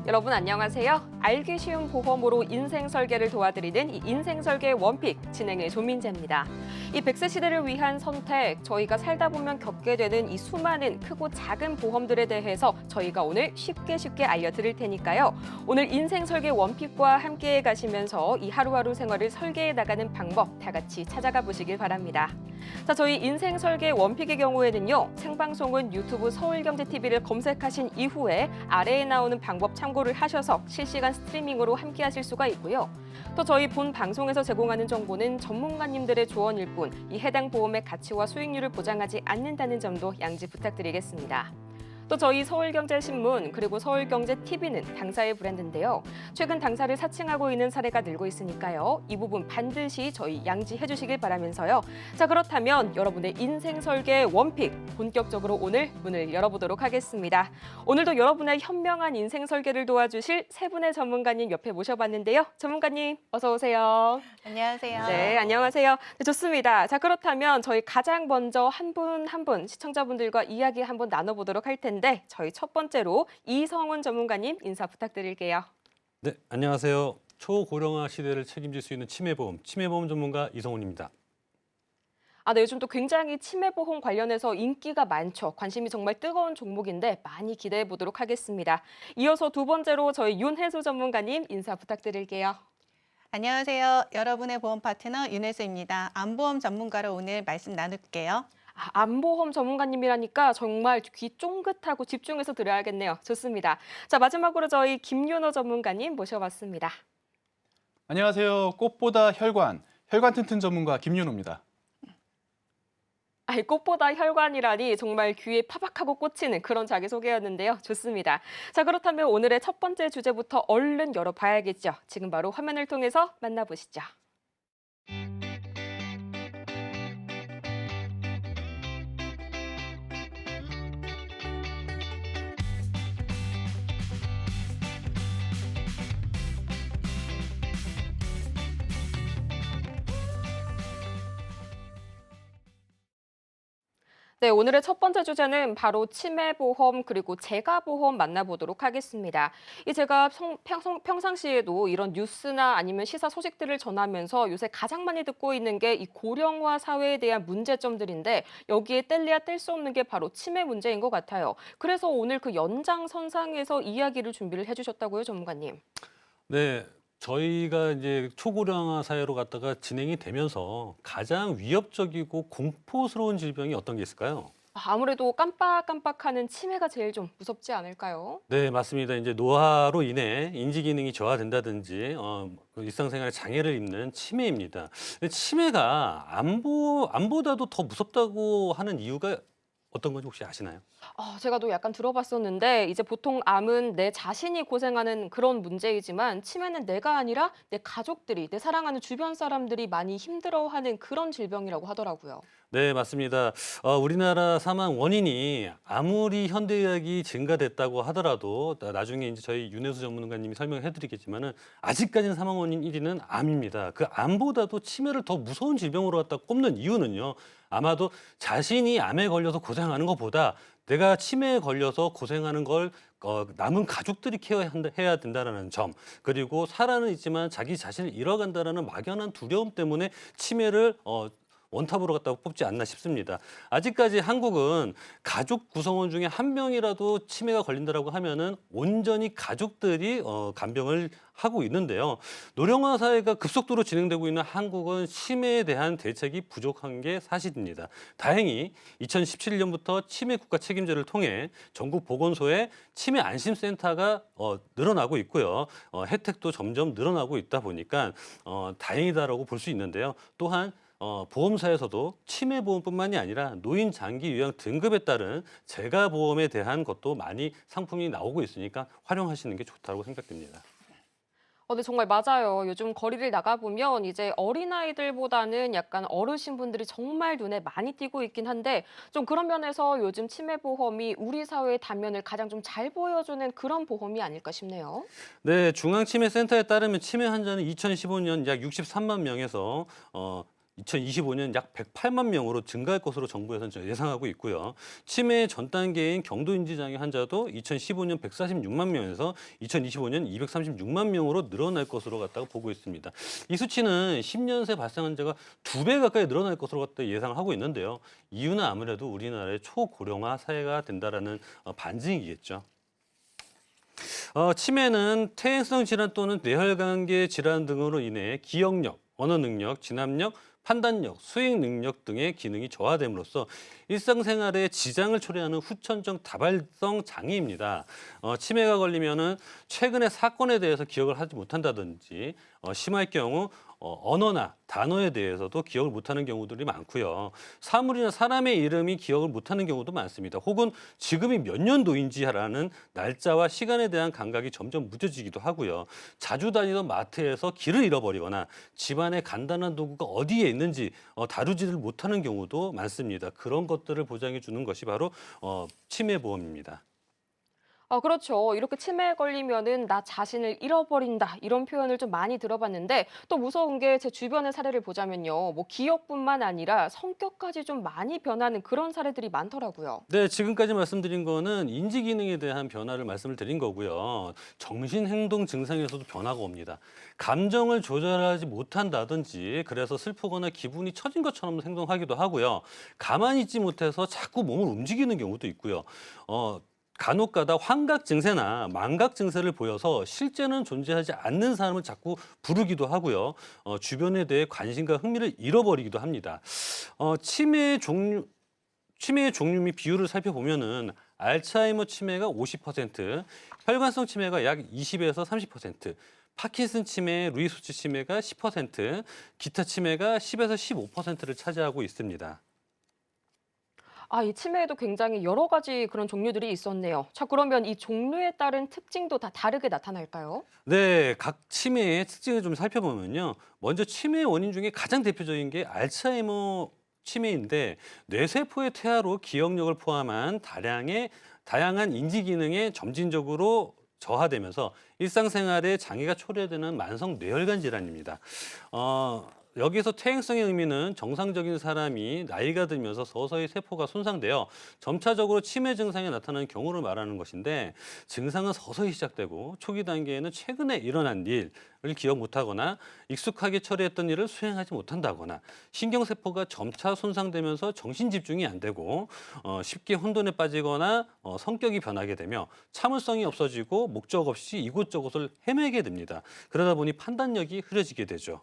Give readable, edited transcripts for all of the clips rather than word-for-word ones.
여러분 안녕하세요. 알기 쉬운 보험으로 인생 설계를 도와드리는 이 인생 설계 원픽 진행의 조민재입니다. 이 100세 시대를 위한 선택, 저희가 살다 보면 겪게 되는 이 수많은 크고 작은 보험들에 대해서 저희가 오늘 쉽게 알려드릴 테니까요. 오늘 인생 설계 원픽과 함께 가시면서 이 하루하루 생활을 설계해 나가는 방법 다 같이 찾아가 보시길 바랍니다. 자, 저희 인생 설계 원픽의 경우에는요. 생방송은 유튜브 서울경제TV를 검색하신 이후에 아래에 나오는 방법 참고를 하셔서 실시간 스트리밍으로 함께 하실 수가 있고요. 또 저희 본 방송에서 제공하는 정보는 전문가님들의 조언일 뿐 이 해당 보험의 가치와 수익률을 보장하지 않는다는 점도 양지 부탁드리겠습니다. 또 저희 서울경제신문 그리고 서울경제TV는 당사의 브랜드인데요. 최근 당사를 사칭하고 있는 사례가 늘고 있으니까요. 이 부분 반드시 저희 양지해 주시길 바라면서요. 자, 그렇다면 여러분의 인생 설계 원픽 본격적으로 오늘 문을 열어보도록 하겠습니다. 오늘도 여러분의 현명한 인생 설계를 도와주실 세 분의 전문가님 옆에 모셔봤는데요. 전문가님 어서 오세요. 안녕하세요. 네, 안녕하세요. 네, 좋습니다. 자, 그렇다면 저희 가장 먼저 한 분 한 분 시청자분들과 이야기 한번 나눠보도록 할 텐데 저희 첫 번째로 이성훈 전문가님 인사 부탁드릴게요. 네, 안녕하세요. 초고령화 시대를 책임질 수 있는 치매보험 전문가 이성훈입니다. 네, 요즘 또 굉장히 치매보험 관련해서 인기가 많죠. 관심이 정말 뜨거운 종목인데 많이 기대해 보도록 하겠습니다. 이어서 두 번째로 저희 윤혜수 전문가님 인사 부탁드릴게요. 안녕하세요. 여러분의 보험 파트너 윤혜수입니다. 암보험 전문가로 오늘 말씀 나눌게요. 암보험 전문가님이라니까 정말 귀 쫑긋하고 집중해서 들어야겠네요. 좋습니다. 자, 마지막으로 저희 김윤호 전문가님 모셔봤습니다. 안녕하세요. 꽃보다 혈관 튼튼 전문가 김윤호입니다. 꽃보다 혈관이라니 정말 귀에 파박하고 꽂히는 그런 자기소개였는데요. 좋습니다. 자, 그렇다면 오늘의 첫 번째 주제부터 얼른 열어봐야겠죠. 지금 바로 화면을 통해서 만나보시죠. 네, 오늘의 첫 번째 주제는 바로 치매보험 그리고 재가보험 만나보도록 하겠습니다. 제가 평상시에도 이런 뉴스나 아니면 시사 소식들을 전하면서 요새 가장 많이 듣고 있는 게 이 고령화 사회에 대한 문제점들인데 여기에 뗄래야 뗄 수 없는 게 바로 치매 문제인 것 같아요. 그래서 오늘 그 연장선상에서 이야기를 준비를 해주셨다고요, 전문가님? 네, 저희가 이제 초고령화 사회로 갔다가 진행이 되면서 가장 위협적이고 공포스러운 질병이 어떤 게 있을까요? 아무래도 깜빡깜빡하는 치매가 제일 좀 무섭지 않을까요? 네, 맞습니다. 이제 노화로 인해 인지 기능이 저하된다든지 그 일상생활에 장애를 입는 치매입니다. 근데 치매가 암보다도 더 무섭다고 하는 이유가 어떤 건지 혹시 아시나요? 제가 또 약간 들어봤었는데 이제 보통 암은 내 자신이 고생하는 그런 문제이지만 치매는 내가 아니라 내 가족들이, 내 사랑하는 주변 사람들이 많이 힘들어하는 그런 질병이라고 하더라고요. 네, 맞습니다. 우리나라 사망 원인이 아무리 현대의학이 증가됐다고 하더라도 나중에 이제 저희 윤혜수 전문가님이 설명해 드리겠지만은 아직까지는 사망 원인 1위는 암입니다. 그 암보다도 치매를 더 무서운 질병으로 갖다 꼽는 이유는요. 아마도 자신이 암에 걸려서 고생하는 것보다 내가 치매에 걸려서 고생하는 걸 남은 가족들이 케어해야 된다는 점, 그리고 살아는 있지만 자기 자신을 잃어간다는 막연한 두려움 때문에 치매를 원탑으로 갖다가 뽑지 않나 싶습니다. 아직까지 한국은 가족 구성원 중에 한 명이라도 치매가 걸린다라고 하면은 온전히 가족들이 간병을 하고 있는데요. 노령화 사회가 급속도로 진행되고 있는 한국은 치매에 대한 대책이 부족한 게 사실입니다. 다행히 2017년부터 치매 국가 책임제를 통해 전국 보건소에 치매 안심센터가 늘어나고 있고요. 혜택도 점점 늘어나고 있다 보니까 다행이다라고 볼 수 있는데요. 또한 보험사에서도 치매보험뿐만이 아니라 노인 장기 요양 등급에 따른 재가보험에 대한 것도 많이 상품이 나오고 있으니까 활용하시는 게 좋다고 생각됩니다. 네, 정말 맞아요. 요즘 거리를 나가보면 이제 어린아이들보다는 약간 어르신분들이 정말 눈에 많이 띄고 있긴 한데 좀 그런 면에서 요즘 치매보험이 우리 사회의 단면을 가장 좀 잘 보여주는 그런 보험이 아닐까 싶네요. 네, 중앙치매센터에 따르면 치매 환자는 2015년 약 63만 명에서 2025년 약 108만 명으로 증가할 것으로 정부에서는 예상하고 있고요. 치매 전 단계인 경도인지장애 환자도 2015년 146만 명에서 2025년 236만 명으로 늘어날 것으로 갖다가 보고 있습니다. 이 수치는 10년 새 발생 환자가 2배 가까이 늘어날 것으로 갖다 예상을 하고 있는데요. 이유는 아무래도 우리나라의 초고령화 사회가 된다라는 반증이겠죠. 치매는 퇴행성 질환 또는 뇌혈관계 질환 등으로 인해 기억력, 언어 능력, 진압력, 판단력, 수행 능력 등의 기능이 저하됨으로써 일상생활에 지장을 초래하는 후천적 다발성 장애입니다. 치매가 걸리면은 최근의 사건에 대해서 기억을 하지 못한다든지 심할 경우 언어나 단어에 대해서도 기억을 못하는 경우들이 많고요. 사물이나 사람의 이름이 기억을 못하는 경우도 많습니다. 혹은 지금이 몇 년도인지라는 날짜와 시간에 대한 감각이 점점 무뎌지기도 하고요. 자주 다니던 마트에서 길을 잃어버리거나 집안의 간단한 도구가 어디에 있는지 다루지를 못하는 경우도 많습니다. 그런 것들을 보장해 주는 것이 바로 치매보험입니다. 그렇죠. 이렇게 치매에 걸리면은 나 자신을 잃어버린다 이런 표현을 좀 많이 들어봤는데 또 무서운 게 제 주변의 사례를 보자면요. 뭐 기억뿐만 아니라 성격까지 좀 많이 변하는 그런 사례들이 많더라고요. 네, 지금까지 말씀드린 거는 인지 기능에 대한 변화를 말씀을 드린 거고요. 정신 행동 증상에서도 변화가 옵니다. 감정을 조절하지 못한다든지 그래서 슬프거나 기분이 처진 것처럼 행동하기도 하고요. 가만히 있지 못해서 자꾸 몸을 움직이는 경우도 있고요. 간혹가다 환각 증세나 망각 증세를 보여서 실제는 존재하지 않는 사람을 자꾸 부르기도 하고요. 주변에 대해 관심과 흥미를 잃어버리기도 합니다. 치매의 종류 및 비율을 살펴보면은 알츠하이머 치매가 50%, 혈관성 치매가 약 20에서 30%, 파킨슨 치매, 루이 수치 치매가 10%, 기타 치매가 10에서 15%를 차지하고 있습니다. 이 치매에도 굉장히 여러 가지 그런 종류들이 있었네요. 자, 그러면 이 종류에 따른 특징도 다 다르게 나타날까요? 네, 각 치매의 특징을 좀 살펴보면요. 먼저 치매의 원인 중에 가장 대표적인 게 알츠하이머 치매인데 뇌세포의 퇴화로 기억력을 포함한 다양한 인지 기능에 점진적으로 저하되면서 일상생활에 장애가 초래되는 만성 뇌혈관 질환입니다. 여기서 퇴행성의 의미는 정상적인 사람이 나이가 들면서 서서히 세포가 손상되어 점차적으로 치매 증상이 나타나는 경우를 말하는 것인데 증상은 서서히 시작되고 초기 단계에는 최근에 일어난 일을 기억 못하거나 익숙하게 처리했던 일을 수행하지 못한다거나 신경세포가 점차 손상되면서 정신 집중이 안 되고 쉽게 혼돈에 빠지거나 성격이 변하게 되며 참을성이 없어지고 목적 없이 이곳저곳을 헤매게 됩니다. 그러다 보니 판단력이 흐려지게 되죠.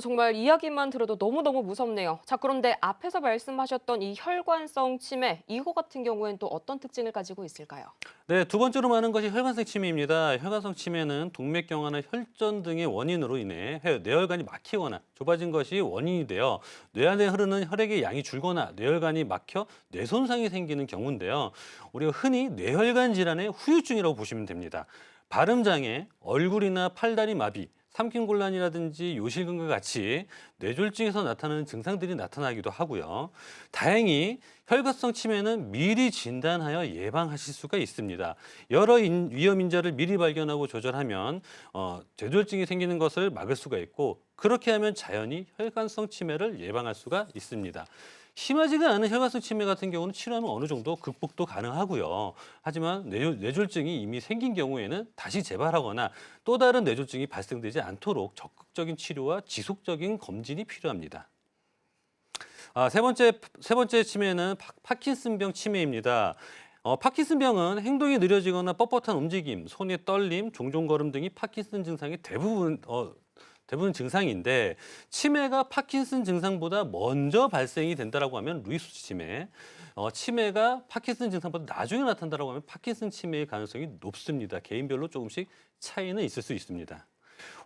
정말 이야기만 들어도 너무너무 무섭네요. 자, 그런데 앞에서 말씀하셨던 이 혈관성 치매, 이거 같은 경우에는 또 어떤 특징을 가지고 있을까요? 네, 두 번째로 많은 것이 혈관성 치매입니다. 혈관성 치매는 동맥경화나 혈전 등의 원인으로 인해 뇌혈관이 막히거나 좁아진 것이 원인이 되어 뇌 안에 흐르는 혈액의 양이 줄거나 뇌혈관이 막혀 뇌 손상이 생기는 경우인데요. 우리가 흔히 뇌혈관 질환의 후유증이라고 보시면 됩니다. 발음장애, 얼굴이나 팔다리 마비, 삼킴곤란이라든지 요실금과 같이 뇌졸중에서 나타나는 증상들이 나타나기도 하고요. 다행히 혈관성 치매는 미리 진단하여 예방하실 수가 있습니다. 여러 위험 인자를 미리 발견하고 조절하면 뇌졸중이 생기는 것을 막을 수가 있고 그렇게 하면 자연히 혈관성 치매를 예방할 수가 있습니다. 심하지가 않은 혈관성 치매 같은 경우는 치료하면 어느 정도 극복도 가능하고요. 하지만 뇌졸중이 이미 생긴 경우에는 다시 재발하거나 또 다른 뇌졸중이 발생되지 않도록 적극적인 치료와 지속적인 검진이 필요합니다. 세 번째 치매는 파킨슨병 치매입니다. 파킨슨병은 행동이 느려지거나 뻣뻣한 움직임, 손의 떨림, 종종 걸음 등이 파킨슨 증상의 대부분 증상인데 치매가 파킨슨 증상보다 먼저 발생이 된다라고 하면 루이 수치 치매, 치매가 파킨슨 증상보다 나중에 나타난다라고 하면 파킨슨 치매의 가능성이 높습니다. 개인별로 조금씩 차이는 있을 수 있습니다.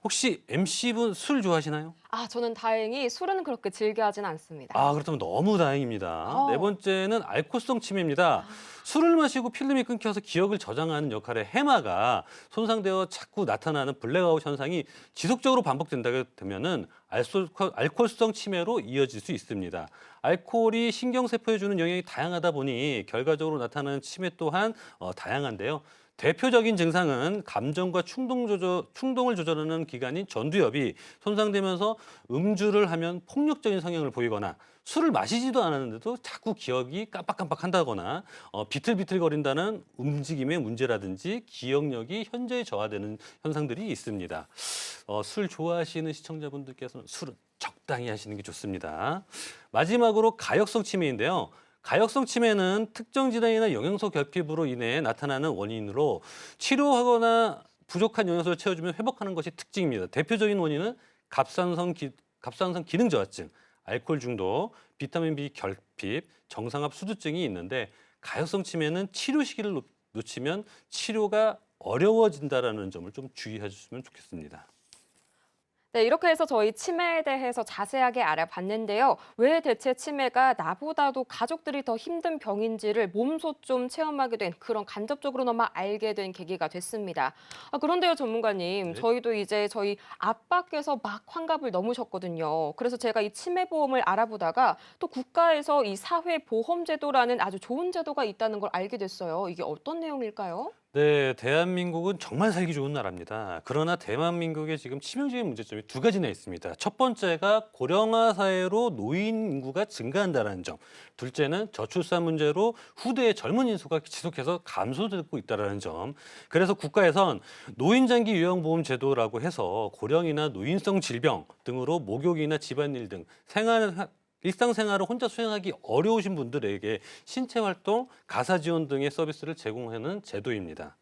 혹시 MC분 술 좋아하시나요? 저는 다행히 술은 그렇게 즐겨 하진 않습니다. 그렇다면 너무 다행입니다. 네 번째는 알코올성 치매입니다. 술을 마시고 필름이 끊겨서 기억을 저장하는 역할의 해마가 손상되어 자꾸 나타나는 블랙아웃 현상이 지속적으로 반복된다게 되면은 알코올성 치매로 이어질 수 있습니다. 알코올이 신경세포에 주는 영향이 다양하다 보니 결과적으로 나타나는 치매 또한 다양한데요. 대표적인 증상은 감정과 충동을 조절하는 기관인 전두엽이 손상되면서 음주를 하면 폭력적인 성향을 보이거나 술을 마시지도 않았는데도 자꾸 기억이 깜빡깜빡한다거나 비틀비틀거린다는 움직임의 문제라든지 기억력이 현저히 저하되는 현상들이 있습니다. 술 좋아하시는 시청자분들께서는 술은 적당히 하시는 게 좋습니다. 마지막으로 가역성 치매인데요. 가역성 치매는 특정 질환이나 영양소 결핍으로 인해 나타나는 원인으로 치료하거나 부족한 영양소를 채워주면 회복하는 것이 특징입니다. 대표적인 원인은 갑상선 기능 저하증, 알코올 중독, 비타민 B 결핍, 정상압 수두증이 있는데 가역성 치매는 치료 시기를 놓치면 치료가 어려워진다는 점을 좀 주의해 주시면 좋겠습니다. 네, 이렇게 해서 저희 치매에 대해서 자세하게 알아봤는데요. 왜 대체 치매가 나보다도 가족들이 더 힘든 병인지를 몸소 좀 체험하게 된 그런 간접적으로나마 알게 된 계기가 됐습니다. 그런데요, 전문가님, 네. 저희도 이제 저희 아빠께서 막 환갑을 넘으셨거든요. 그래서 제가 이 치매보험을 알아보다가 또 국가에서 이 사회보험제도라는 아주 좋은 제도가 있다는 걸 알게 됐어요. 이게 어떤 내용일까요? 네, 대한민국은 정말 살기 좋은 나라입니다. 그러나 대한민국에 지금 치명적인 문제점이 두 가지나 있습니다. 첫 번째가 고령화 사회로 노인 인구가 증가한다는 점. 둘째는 저출산 문제로 후대의 젊은 인수가 지속해서 감소되고 있다는 점. 그래서 국가에선 노인장기 요양보험 제도라고 해서 고령이나 노인성 질병 등으로 목욕이나 집안일 등 일상생활을 혼자 수행하기 어려우신 분들에게 신체활동, 가사지원 등의 서비스를 제공하는 제도입니다.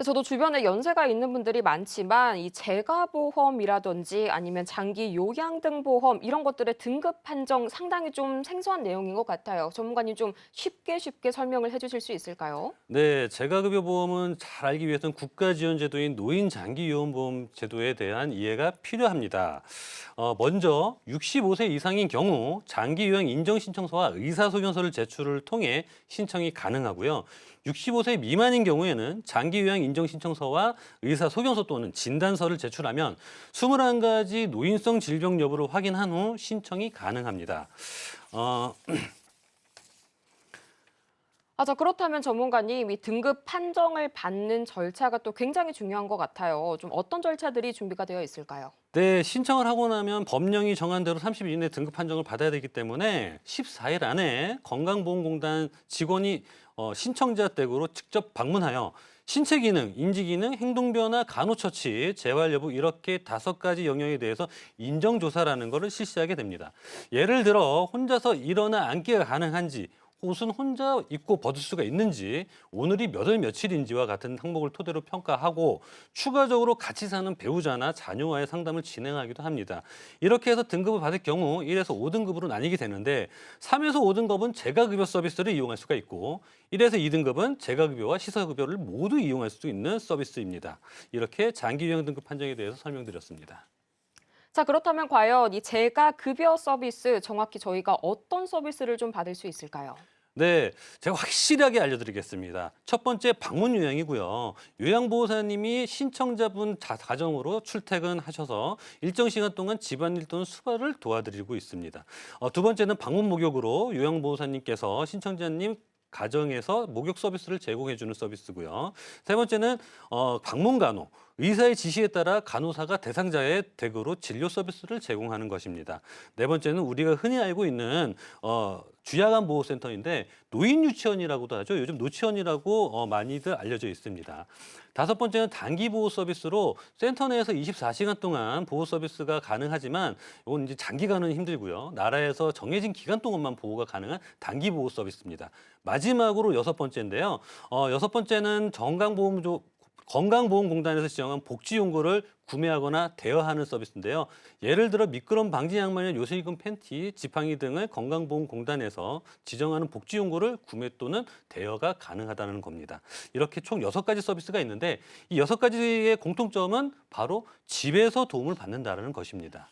저도 주변에 연세가 있는 분들이 많지만 이 재가보험이라든지 아니면 장기 요양 등 보험 이런 것들의 등급 판정 상당히 좀 생소한 내용인 것 같아요. 전문가님 좀 쉽게 설명을 해주실 수 있을까요? 네, 재가급여 보험은 잘 알기 위해서는 국가지원제도인 노인장기요양보험 제도에 대한 이해가 필요합니다. 먼저 65세 이상인 경우 장기요양 인정신청서와 의사소견서를 제출을 통해 신청이 가능하고요. 65세 미만인 경우에는 장기요양 인정신청서와 의사소견서 또는 진단서를 제출하면 21가지 노인성 질병 여부를 확인한 후 신청이 가능합니다. 자, 그렇다면 전문가님, 이 등급 판정을 받는 절차가 또 굉장히 중요한 것 같아요. 좀 어떤 절차들이 준비가 되어 있을까요? 네, 신청을 하고 나면 법령이 정한 대로 30일 이내 등급 판정을 받아야 되기 때문에 14일 안에 건강보험공단 직원이 신청자 댁으로 직접 방문하여 신체 기능, 인지 기능, 행동 변화, 간호처치, 재활 여부 이렇게 5가지 영역에 대해서 인정 조사라는 것을 실시하게 됩니다. 예를 들어 혼자서 일어나 앉기가 가능한지, 옷은 혼자 입고 벗을 수가 있는지, 오늘이 몇 월 며칠인지와 같은 항목을 토대로 평가하고 추가적으로 같이 사는 배우자나 자녀와의 상담을 진행하기도 합니다. 이렇게 해서 등급을 받을 경우 1에서 5등급으로 나뉘게 되는데 3에서 5등급은 재가급여 서비스를 이용할 수가 있고 1에서 2등급은 재가급여와 시설급여를 모두 이용할 수 있는 서비스입니다. 이렇게 장기요양 등급 판정에 대해서 설명드렸습니다. 자, 그렇다면 과연 이 재가급여 서비스 정확히 저희가 어떤 서비스를 좀 받을 수 있을까요? 네, 제가 확실하게 알려드리겠습니다. 첫 번째 방문 요양이고요. 요양보호사님이 신청자분 가정으로 출퇴근하셔서 일정 시간 동안 집안일 또는 수발을 도와드리고 있습니다. 두 번째는 방문 목욕으로 요양보호사님께서 신청자님 가정에서 목욕 서비스를 제공해주는 서비스고요. 세 번째는 방문 간호. 의사의 지시에 따라 간호사가 대상자의 댁으로 진료 서비스를 제공하는 것입니다. 네 번째는 우리가 흔히 알고 있는 주야간 보호센터인데 노인 유치원이라고도 하죠. 요즘 노치원이라고 많이들 알려져 있습니다. 다섯 번째는 단기 보호 서비스로 센터 내에서 24시간 동안 보호 서비스가 가능하지만 이건 이제 장기간은 힘들고요. 나라에서 정해진 기간 동안만 보호가 가능한 단기 보호 서비스입니다. 마지막으로 여섯 번째인데요. 여섯 번째는 건강보험공단에서 지정한 복지용고를 구매하거나 대여하는 서비스인데요. 예를 들어 미끄럼 방지 양말이나 요실금 팬티, 지팡이 등을 건강보험공단에서 지정하는 복지용고를 구매 또는 대여가 가능하다는 겁니다. 이렇게 총 6가지 서비스가 있는데 이 6가지의 공통점은 바로 집에서 도움을 받는다는 것입니다.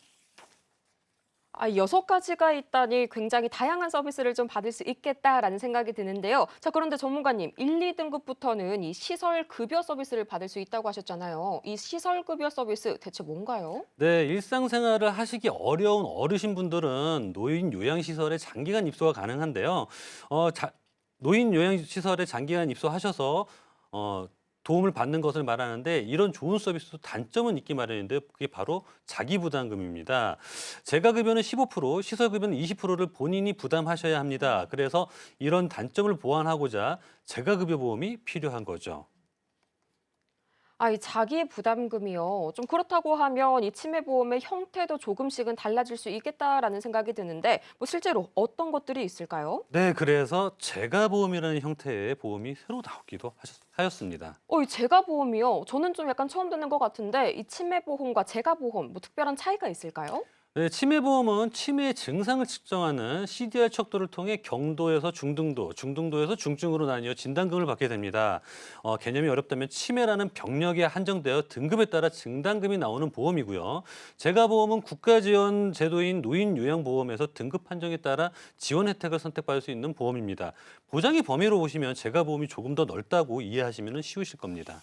6가지가 있다니 굉장히 다양한 서비스를 좀 받을 수 있겠다라는 생각이 드는데요. 자, 그런데 전문가님, 1, 2등급부터는 이 시설급여 서비스를 받을 수 있다고 하셨잖아요. 이 시설급여 서비스 대체 뭔가요? 네, 일상생활을 하시기 어려운 어르신분들은 노인 요양시설에 장기간 입소가 가능한데요. 노인 요양시설에 장기간 입소하셔서 도움을 받는 것을 말하는데 이런 좋은 서비스도 단점은 있기 마련인데 그게 바로 자기부담금입니다. 재가급여는 15%, 시설급여는 20%를 본인이 부담하셔야 합니다. 그래서 이런 단점을 보완하고자 재가급여 보험이 필요한 거죠. 이 자기 부담금이요. 좀 그렇다고 하면 이 치매보험의 형태도 조금씩은 달라질 수 있겠다라는 생각이 드는데 뭐 실제로 어떤 것들이 있을까요? 네, 그래서 재가보험이라는 형태의 보험이 새로 나오기도 하였습니다. 이 재가보험이요. 저는 좀 약간 처음 듣는 것 같은데 이 치매보험과 재가보험 뭐 특별한 차이가 있을까요? 네, 치매보험은 치매 증상을 측정하는 CDR 척도를 통해 경도에서 중등도, 중등도에서 중증으로 나뉘어 진단금을 받게 됩니다. 개념이 어렵다면 치매라는 병력에 한정되어 등급에 따라 진단금이 나오는 보험이고요. 재가보험은 국가지원 제도인 노인요양보험에서 등급 판정에 따라 지원 혜택을 선택받을 수 있는 보험입니다. 보장의 범위로 보시면 재가보험이 조금 더 넓다고 이해하시면 쉬우실 겁니다.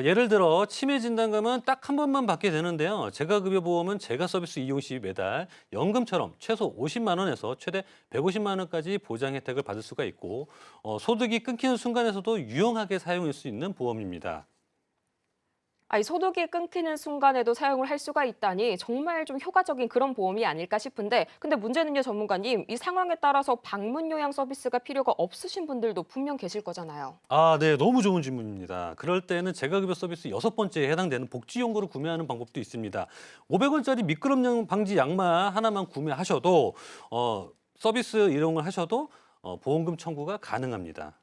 예를 들어 치매 진단금은 딱 한 번만 받게 되는데요. 재가급여 보험은 재가 서비스 이용 시 매달 연금처럼 최소 50만 원에서 최대 150만 원까지 보장 혜택을 받을 수가 있고 소득이 끊기는 순간에서도 유용하게 사용할 수 있는 보험입니다. 이 소득이 끊기는 순간에도 사용을 할 수가 있다니 정말 좀 효과적인 그런 보험이 아닐까 싶은데 근데 문제는요, 전문가님. 이 상황에 따라서 방문 요양 서비스가 필요가 없으신 분들도 분명 계실 거잖아요. 네, 너무 좋은 질문입니다. 그럴 때는 재가급여 서비스 6번째에 해당되는 복지용구를 구매하는 방법도 있습니다. 500원짜리 미끄럼 방지 양말 하나만 구매하셔도 서비스 이용을 하셔도 보험금 청구가 가능합니다.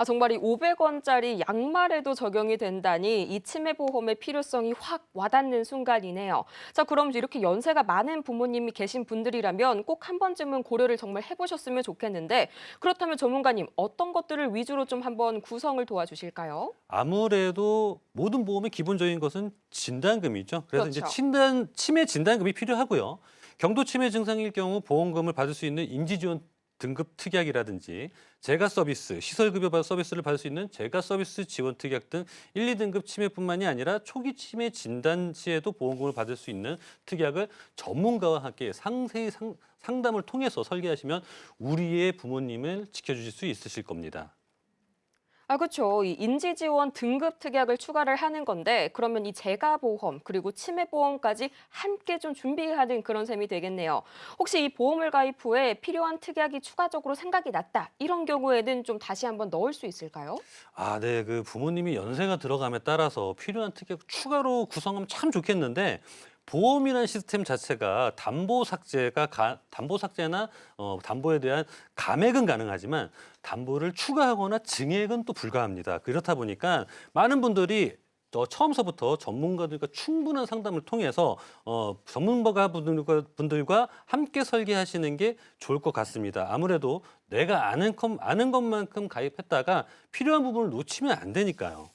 정말 이 500원짜리 양말에도 적용이 된다니 이 치매보험의 필요성이 확 와닿는 순간이네요. 자, 그럼 이렇게 연세가 많은 부모님이 계신 분들이라면 꼭 한 번쯤은 고려를 정말 해보셨으면 좋겠는데 그렇다면 전문가님 어떤 것들을 위주로 좀 한번 구성을 도와주실까요? 아무래도 모든 보험의 기본적인 것은 진단금이죠. 그래서 이제 그렇죠. 치매 진단금이 필요하고요. 경도 치매 증상일 경우 보험금을 받을 수 있는 인지지원 등급 특약이라든지 재가 서비스, 시설급여 서비스를 받을 수 있는 재가 서비스 지원 특약 등 1, 2등급 치매뿐만이 아니라 초기 치매 진단 시에도 보험금을 받을 수 있는 특약을 전문가와 함께 상세히 상담을 통해서 설계하시면 우리의 부모님을 지켜주실 수 있으실 겁니다. 그렇죠. 이 인지지원 등급 특약을 추가를 하는 건데 그러면 이 재가보험 그리고 치매보험까지 함께 좀 준비하는 그런 셈이 되겠네요. 혹시 이 보험을 가입 후에 필요한 특약이 추가적으로 생각이 났다. 이런 경우에는 좀 다시 한번 넣을 수 있을까요? 네, 그 부모님이 연세가 들어감에 따라서 필요한 특약 추가로 구성하면 참 좋겠는데 보험이라는 시스템 자체가 담보 삭제나 담보에 대한 감액은 가능하지만 담보를 추가하거나 증액은 또 불가합니다. 그렇다 보니까 많은 분들이 처음서부터 전문가들과 충분한 상담을 통해서 전문가 분들과 함께 설계하시는 게 좋을 것 같습니다. 아무래도 내가 아는 것만큼 가입했다가 필요한 부분을 놓치면 안 되니까요.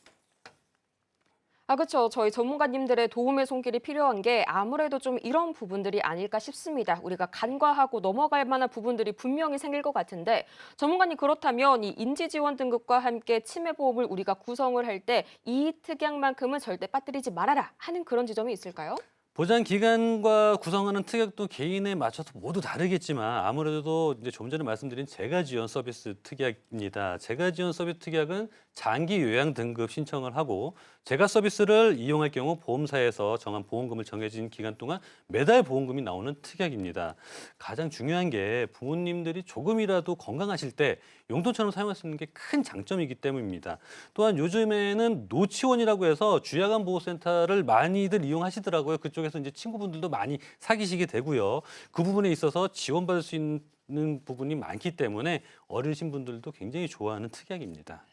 그렇죠. 저희 전문가님들의 도움의 손길이 필요한 게 아무래도 좀 이런 부분들이 아닐까 싶습니다. 우리가 간과하고 넘어갈 만한 부분들이 분명히 생길 것 같은데 전문가님 그렇다면 이 인지지원 등급과 함께 치매보험을 우리가 구성을 할 때 이 특약만큼은 절대 빠뜨리지 말아라 하는 그런 지점이 있을까요? 보장 기간과 구성하는 특약도 개인에 맞춰서 모두 다르겠지만 아무래도 이제 좀 전에 말씀드린 재가 지원 서비스 특약입니다. 재가 지원 서비스 특약은 장기 요양 등급 신청을 하고 재가 서비스를 이용할 경우 보험사에서 정한 보험금을 정해진 기간 동안 매달 보험금이 나오는 특약입니다. 가장 중요한 게 부모님들이 조금이라도 건강하실 때 용돈처럼 사용할 수 있는 게 큰 장점이기 때문입니다. 또한 요즘에는 노치원이라고 해서 주야간 보호센터를 많이들 이용하시더라고요. 그쪽에서 이제 친구분들도 많이 사귀시게 되고요. 그 부분에 있어서 지원받을 수 있는 부분이 많기 때문에 어르신 분들도 굉장히 좋아하는 특약입니다.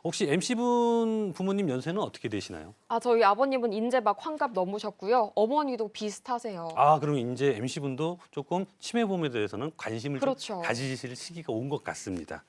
혹시 MC분 부모님 연세는 어떻게 되시나요? 저희 아버님은 이제 막 환갑 넘으셨고요. 어머니도 비슷하세요. 그럼 이제 MC분도 조금 치매보험에 대해서는 관심을 좀 그렇죠. 가지실 시기가 온 것 같습니다.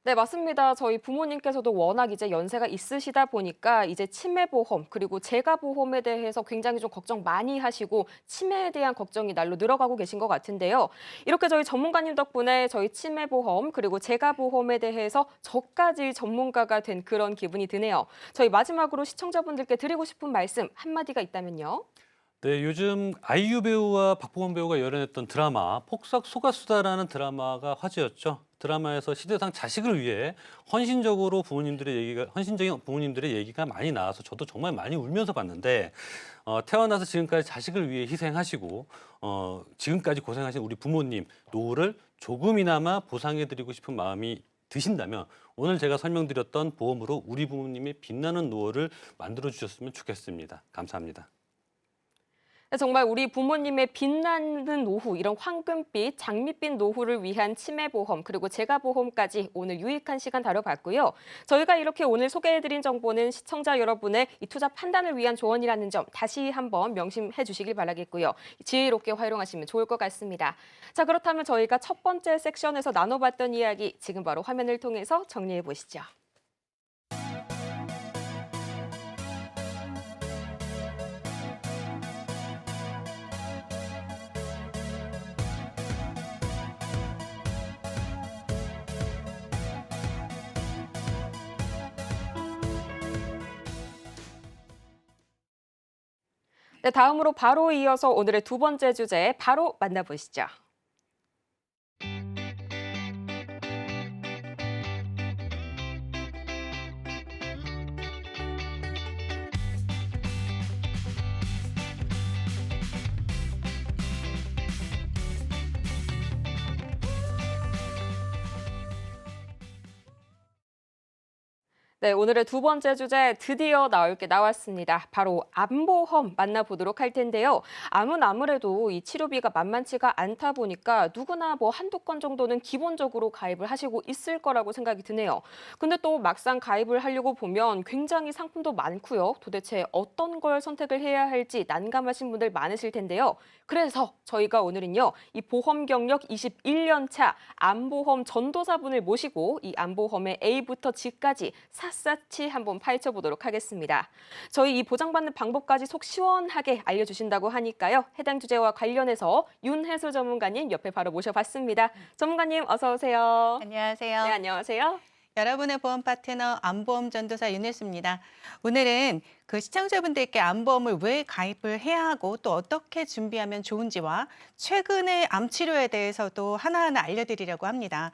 네, 맞습니다. 저희 부모님께서도 워낙 이제 연세가 있으시다 보니까 이제 치매보험 그리고 재가보험에 대해서 굉장히 좀 걱정 많이 하시고 치매에 대한 걱정이 날로 늘어가고 계신 것 같은데요. 이렇게 저희 전문가님 덕분에 저희 치매보험 그리고 재가보험에 대해서 저까지 전문가가 된 그런 기분이 드네요. 저희 마지막으로 시청자분들께 드리고 싶은 말씀 한마디가 있다면요. 네, 요즘 아이유 배우와 박보검 배우가 열연했던 드라마 폭삭 소가수다라는 드라마가 화제였죠. 드라마에서 시대상 자식을 위해 헌신적인 부모님들의 얘기가 많이 나와서 저도 정말 많이 울면서 봤는데 태어나서 지금까지 자식을 위해 희생하시고 지금까지 고생하신 우리 부모님 노후를 조금이나마 보상해드리고 싶은 마음이 드신다면 오늘 제가 설명드렸던 보험으로 우리 부모님의 빛나는 노후를 만들어 주셨으면 좋겠습니다. 감사합니다. 정말 우리 부모님의 빛나는 노후, 이런 황금빛, 장밋빛 노후를 위한 치매보험 그리고 재가보험까지 오늘 유익한 시간 다뤄봤고요. 저희가 이렇게 오늘 소개해드린 정보는 시청자 여러분의 이 투자 판단을 위한 조언이라는 점 다시 한번 명심해 주시길 바라겠고요. 지혜롭게 활용하시면 좋을 것 같습니다. 자, 그렇다면 저희가 첫 번째 섹션에서 나눠봤던 이야기 지금 바로 화면을 통해서 정리해 보시죠. 네, 다음으로 바로 이어서 오늘의 두 번째 주제 바로 만나보시죠. 네, 오늘의 두 번째 주제 드디어 나올 게 나왔습니다. 바로 암보험 만나보도록 할 텐데요. 암은 아무래도 이 치료비가 만만치가 않다 보니까 누구나 뭐 한두 건 정도는 기본적으로 가입을 하시고 있을 거라고 생각이 드네요. 근데 또 막상 가입을 하려고 보면 굉장히 상품도 많고요. 도대체 어떤 걸 선택을 해야 할지 난감하신 분들 많으실 텐데요. 그래서 저희가 오늘은요, 이 보험 경력 21년 차 암보험 전도사분을 모시고 이 암보험의 A부터 G까지 샅샅이 한번 파헤쳐 보도록 하겠습니다. 저희 이 보장받는 방법까지 속 시원하게 알려주신다고 하니까요. 해당 주제와 관련해서 윤혜수 전문가님 옆에 바로 모셔봤습니다. 전문가님 어서 오세요. 안녕하세요. 네, 안녕하세요. 여러분의 보험 파트너 암보험 전도사 윤혜수입니다. 오늘은 그 시청자분들께 암보험을 왜 가입을 해야 하고 또 어떻게 준비하면 좋은지와 최근의 암 치료에 대해서도 하나하나 알려드리려고 합니다.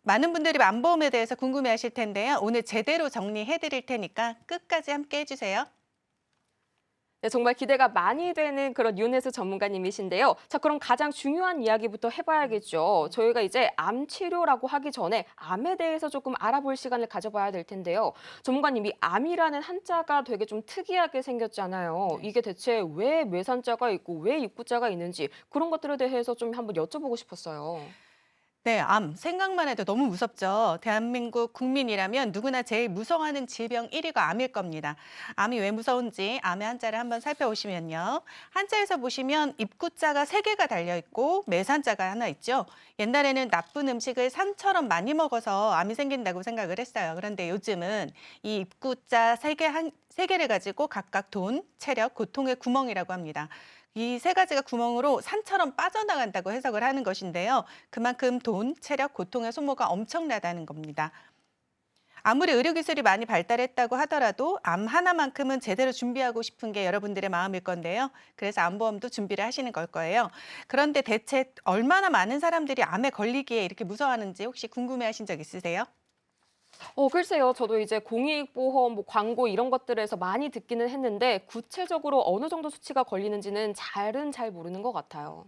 많은 분들이 암보험에 대해서 궁금해하실 텐데요. 오늘 제대로 정리해드릴 테니까 끝까지 함께 해주세요. 네, 정말 기대가 많이 되는 그런 윤혜수 전문가님이신데요. 자, 그럼 가장 중요한 이야기부터 해봐야겠죠. 저희가 이제 암 치료라고 하기 전에 암에 대해서 조금 알아볼 시간을 가져봐야 될 텐데요. 전문가님이 암이라는 한자가 되게 좀 특이하게 생겼잖아요. 이게 대체 왜 매산자가 있고 왜 입구자가 있는지 그런 것들에 대해서 좀 한번 여쭤보고 싶었어요. 네, 암 생각만 해도 너무 무섭죠. 대한민국 국민이라면 누구나 제일 무서워하는 질병 1위가 암일 겁니다. 암이 왜 무서운지 암의 한자를 한번 살펴보시면요. 한자에서 보시면 입구자가 3개가 달려있고 매산자가 하나 있죠. 옛날에는 나쁜 음식을 산처럼 많이 먹어서 암이 생긴다고 생각을 했어요. 그런데 요즘은 이 입구자 3개를 가지고 각각 돈, 체력, 고통의 구멍이라고 합니다. 이 3가지가 구멍으로 산처럼 빠져나간다고 해석을 하는 것인데요. 그만큼 돈, 체력, 고통의 소모가 엄청나다는 겁니다. 아무리 의료기술이 많이 발달했다고 하더라도 암 하나만큼은 제대로 준비하고 싶은 게 여러분들의 마음일 건데요. 그래서 암보험도 준비를 하시는 걸 거예요. 그런데 대체 얼마나 많은 사람들이 암에 걸리기에 이렇게 무서워하는지 혹시 궁금해하신 적 있으세요? 글쎄요. 저도 이제 공익보험, 뭐 광고 이런 것들에서 많이 듣기는 했는데 구체적으로 어느 정도 수치가 걸리는지는 잘 모르는 것 같아요.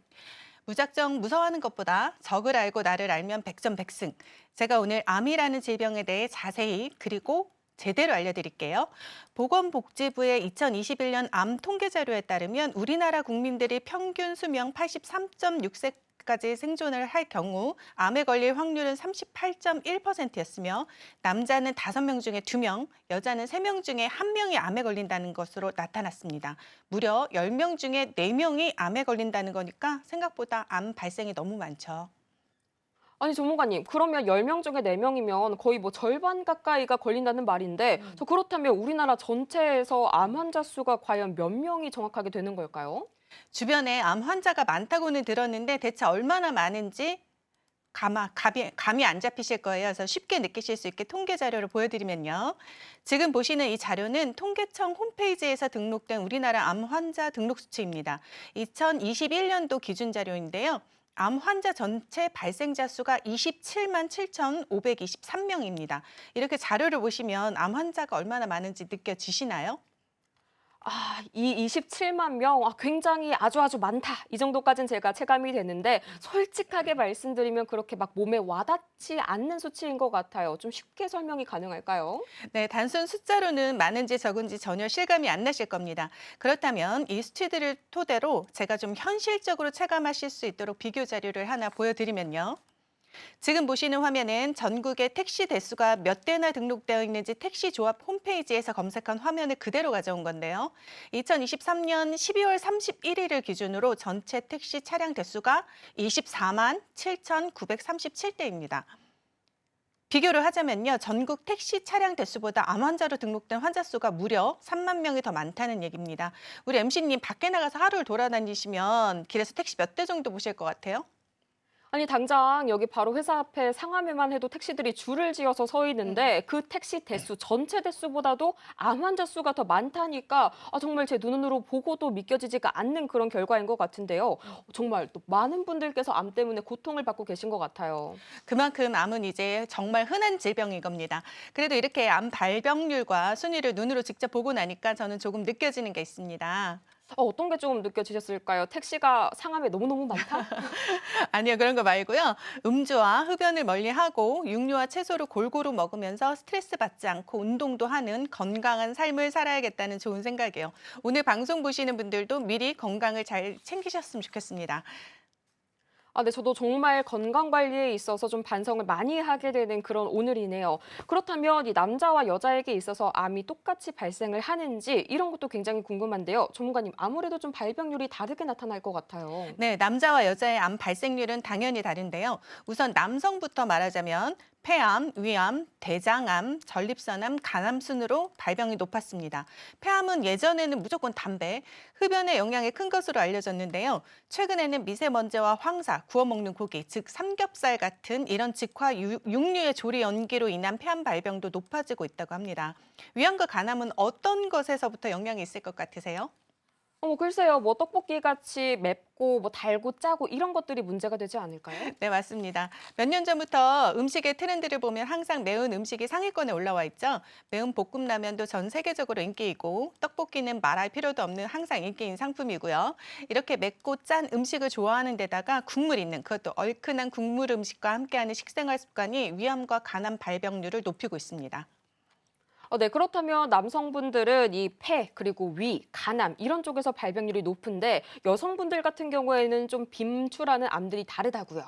무작정 무서워하는 것보다 적을 알고 나를 알면 백전백승. 제가 오늘 암이라는 질병에 대해 자세히 그리고 제대로 알려드릴게요. 보건복지부의 2021년 암 통계 자료에 따르면 우리나라 국민들이 평균 수명 83.6세까지 생존을 할 경우 암에 걸릴 확률은 38.1%였으며 남자는 5명 중에 2명, 여자는 3명 중에 1명이 암에 걸린다는 것으로 나타났습니다. 무려 10명 중에 4명이 암에 걸린다는 거니까 생각보다 암 발생이 너무 많죠. 아니 전문가님, 그러면 10명 중에 4명이면 거의 뭐 절반 가까이가 걸린다는 말인데 저 그렇다면 우리나라 전체에서 암 환자 수가 과연 몇 명이 정확하게 되는 걸까요? 주변에 암 환자가 많다고는 들었는데 대체 얼마나 많은지 감이 안 잡히실 거예요. 그래서 쉽게 느끼실 수 있게 통계 자료를 보여드리면요. 지금 보시는 이 자료는 통계청 홈페이지에서 등록된 우리나라 암 환자 등록 수치입니다. 2021년도 기준 자료인데요. 암 환자 전체 발생자 수가 27만 7,523명입니다. 이렇게 자료를 보시면 암 환자가 얼마나 많은지 느껴지시나요? 이 27만 명, 굉장히 아주 많다. 이 정도까지는 제가 체감이 되는데 솔직하게 말씀드리면 그렇게 막 몸에 와닿지 않는 수치인 것 같아요. 좀 쉽게 설명이 가능할까요? 네, 단순 숫자로는 많은지 적은지 전혀 실감이 안 나실 겁니다. 그렇다면 이 수치들을 토대로 제가 좀 현실적으로 체감하실 수 있도록 비교 자료를 하나 보여드리면요. 지금 보시는 화면은 전국의 택시 대수가 몇 대나 등록되어 있는지 택시조합 홈페이지에서 검색한 화면을 그대로 가져온 건데요. 2023년 12월 31일을 기준으로 전체 택시 차량 대수가 24만 7,937대입니다. 비교를 하자면요. 전국 택시 차량 대수보다 암 환자로 등록된 환자 수가 무려 3만 명이 더 많다는 얘기입니다. 우리 MC님 밖에 나가서 하루를 돌아다니시면 길에서 택시 몇 대 정도 보실 것 같아요? 아니 당장 여기 바로 회사 앞에 상암에만 해도 택시들이 줄을 지어서 서 있는데 그 택시 대수 전체 대수보다도 암 환자 수가 더 많다니까 정말 제 눈으로 보고도 믿겨지지가 않는 그런 결과인 것 같은데요. 정말 또 많은 분들께서 암 때문에 고통을 받고 계신 것 같아요. 그만큼 암은 이제 정말 흔한 질병인 겁니다. 그래도 이렇게 암 발병률과 순위를 눈으로 직접 보고 나니까 저는 조금 느껴지는 게 있습니다. 어떤 게 좀 느껴지셨을까요? 택시가 상암에 너무너무 많다? 아니요, 그런 거 말고요. 음주와 흡연을 멀리하고 육류와 채소를 골고루 먹으면서 스트레스 받지 않고 운동도 하는 건강한 삶을 살아야겠다는 좋은 생각이에요. 오늘 방송 보시는 분들도 미리 건강을 잘 챙기셨으면 좋겠습니다. 네, 저도 정말 건강 관리에 있어서 좀 반성을 많이 하게 되는 그런 오늘이네요. 그렇다면 이 남자와 여자에게 있어서 암이 똑같이 발생을 하는지 이런 것도 굉장히 궁금한데요. 전문가님, 아무래도 좀 발병률이 다르게 나타날 것 같아요. 네, 남자와 여자의 암 발생률은 당연히 다른데요. 우선 남성부터 말하자면 폐암, 위암, 대장암, 전립선암, 간암 순으로 발병이 높았습니다. 폐암은 예전에는 무조건 담배, 흡연의 영향이 큰 것으로 알려졌는데요. 최근에는 미세먼지와 황사, 구워 먹는 고기, 즉 삼겹살 같은 이런 직화 육류의 조리 연기로 인한 폐암 발병도 높아지고 있다고 합니다. 위암과 간암은 어떤 것에서부터 영향이 있을 것 같으세요? 글쎄요. 뭐 떡볶이 같이 맵고 뭐 달고 짜고 이런 것들이 문제가 되지 않을까요? 네, 맞습니다. 몇 년 전부터 음식의 트렌드를 보면 항상 매운 음식이 상위권에 올라와 있죠. 매운 볶음라면도 전 세계적으로 인기이고 떡볶이는 말할 필요도 없는 항상 인기인 상품이고요. 이렇게 맵고 짠 음식을 좋아하는 데다가 국물 있는 그것도 얼큰한 국물 음식과 함께하는 식생활 습관이 위암과 간암 발병률을 높이고 있습니다. 네, 그렇다면 남성분들은 이 폐, 그리고 위, 간암 이런 쪽에서 발병률이 높은데 여성분들 같은 경우에는 좀 빈출하는 암들이 다르다고요.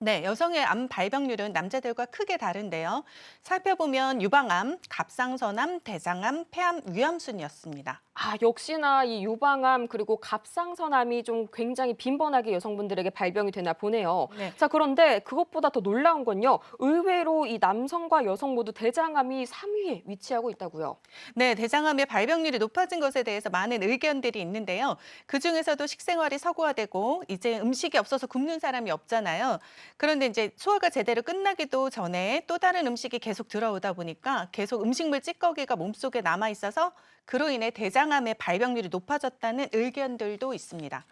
네, 여성의 암 발병률은 남자들과 크게 다른데요. 살펴보면 유방암, 갑상선암, 대장암, 폐암, 위암 순이었습니다. 역시나 이 유방암 그리고 갑상선암이 좀 굉장히 빈번하게 여성분들에게 발병이 되나 보네요. 네. 자, 그런데 그것보다 더 놀라운 건요. 의외로 이 남성과 여성 모두 대장암이 3위에 위치하고 있다고요. 네, 대장암의 발병률이 높아진 것에 대해서 많은 의견들이 있는데요. 그중에서도 식생활이 서구화되고 이제 음식이 없어서 굶는 사람이 없잖아요. 그런데 이제 소화가 제대로 끝나기도 전에 또 다른 음식이 계속 들어오다 보니까 계속 음식물 찌꺼기가 몸속에 남아 있어서 그로 인해 대장암의 발병률이 높아졌다는 의견들도 있습니다.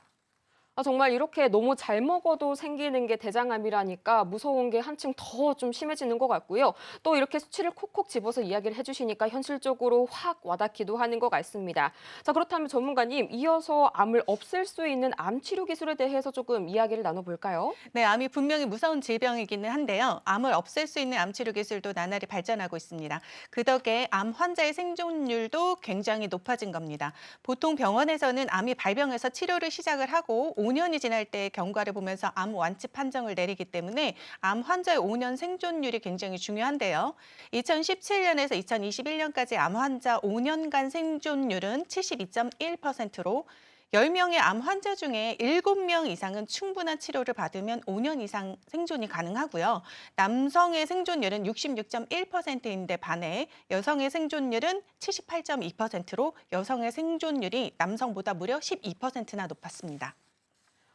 정말 이렇게 너무 잘 먹어도 생기는 게 대장암이라니까 무서운 게 한층 더 좀 심해지는 것 같고요. 또 이렇게 수치를 콕콕 집어서 이야기를 해주시니까 현실적으로 확 와닿기도 하는 것 같습니다. 자, 그렇다면 전문가님, 이어서 암을 없앨 수 있는 암 치료 기술에 대해서 조금 이야기를 나눠볼까요? 네, 암이 분명히 무서운 질병이기는 한데요. 암을 없앨 수 있는 암 치료 기술도 나날이 발전하고 있습니다. 그 덕에 암 환자의 생존율도 굉장히 높아진 겁니다. 보통 병원에서는 암이 발병해서 치료를 시작을 하고 5년이 지날 때 경과를 보면서 암 완치 판정을 내리기 때문에 암 환자의 5년 생존율이 굉장히 중요한데요. 2017년에서 2021년까지 암 환자 5년간 생존율은 72.1%로 10명의 암 환자 중에 7명 이상은 충분한 치료를 받으면 5년 이상 생존이 가능하고요. 남성의 생존율은 66.1%인데 반해 여성의 생존율은 78.2%로 여성의 생존율이 남성보다 무려 12%나 높았습니다.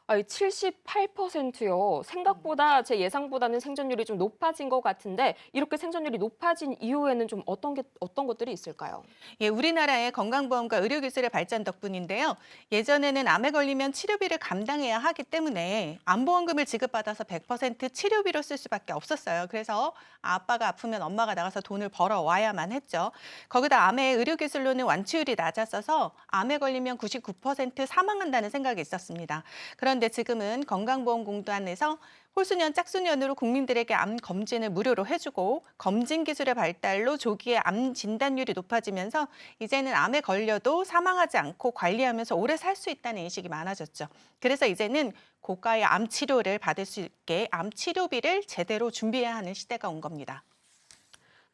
아이 78%요. 생각보다 제 예상보다는 생존율이 좀 높아진 것 같은데 이렇게 생존율이 높아진 이유에는 좀 어떤 것들이 있을까요? 예, 우리나라의 건강보험과 의료기술의 발전 덕분인데요. 예전에는 암에 걸리면 치료비를 감당해야 하기 때문에 암보험금을 지급받아서 100% 치료비로 쓸 수밖에 없었어요. 그래서 아빠가 아프면 엄마가 나가서 돈을 벌어와야만 했죠. 거기다 암의 의료기술로는 완치율이 낮았어서 암에 걸리면 99% 사망한다는 생각이 있었습니다. 그런데 지금은 건강보험공단에서 홀수년, 짝수년으로 국민들에게 암 검진을 무료로 해주고 검진 기술의 발달로 조기에 암 진단율이 높아지면서 이제는 암에 걸려도 사망하지 않고 관리하면서 오래 살 수 있다는 인식이 많아졌죠. 그래서 이제는 고가의 암 치료를 받을 수 있게 암 치료비를 제대로 준비해야 하는 시대가 온 겁니다.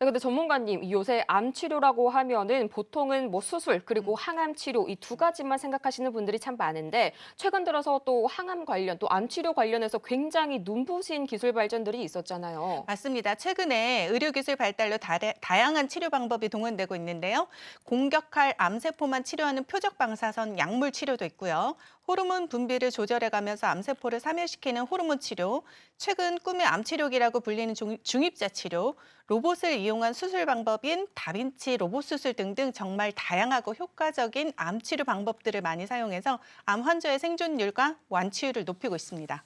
네, 근데 전문가님, 요새 암 치료라고 하면은 보통은 뭐 수술 그리고 항암 치료 이 두 가지만 생각하시는 분들이 참 많은데 최근 들어서 또 항암 관련 또 암 치료 관련해서 굉장히 눈부신 기술 발전들이 있었잖아요. 맞습니다. 최근에 의료기술 발달로 다양한 치료 방법이 동원되고 있는데요. 공격할 암세포만 치료하는 표적 방사선 약물 치료도 있고요. 호르몬 분비를 조절해가면서 암세포를 사멸시키는 호르몬 치료, 최근 꿈의 암치료기라고 불리는 중입자 치료, 로봇을 이용한 수술 방법인 다빈치 로봇 수술 등등 정말 다양하고 효과적인 암 치료 방법들을 많이 사용해서 암 환자의 생존율과 완치율을 높이고 있습니다.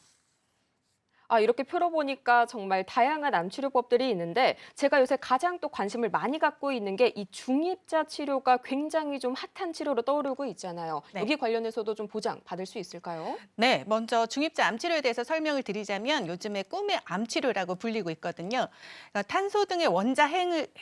아, 이렇게 풀어보니까 정말 다양한 암 치료법들이 있는데 제가 요새 가장 또 관심을 많이 갖고 있는 게 이 중입자 치료가 굉장히 좀 핫한 치료로 떠오르고 있잖아요. 네. 여기 관련해서도 좀 보장 받을 수 있을까요? 네, 먼저 중입자 암 치료에 대해서 설명을 드리자면 요즘에 꿈의 암 치료라고 불리고 있거든요. 탄소 등의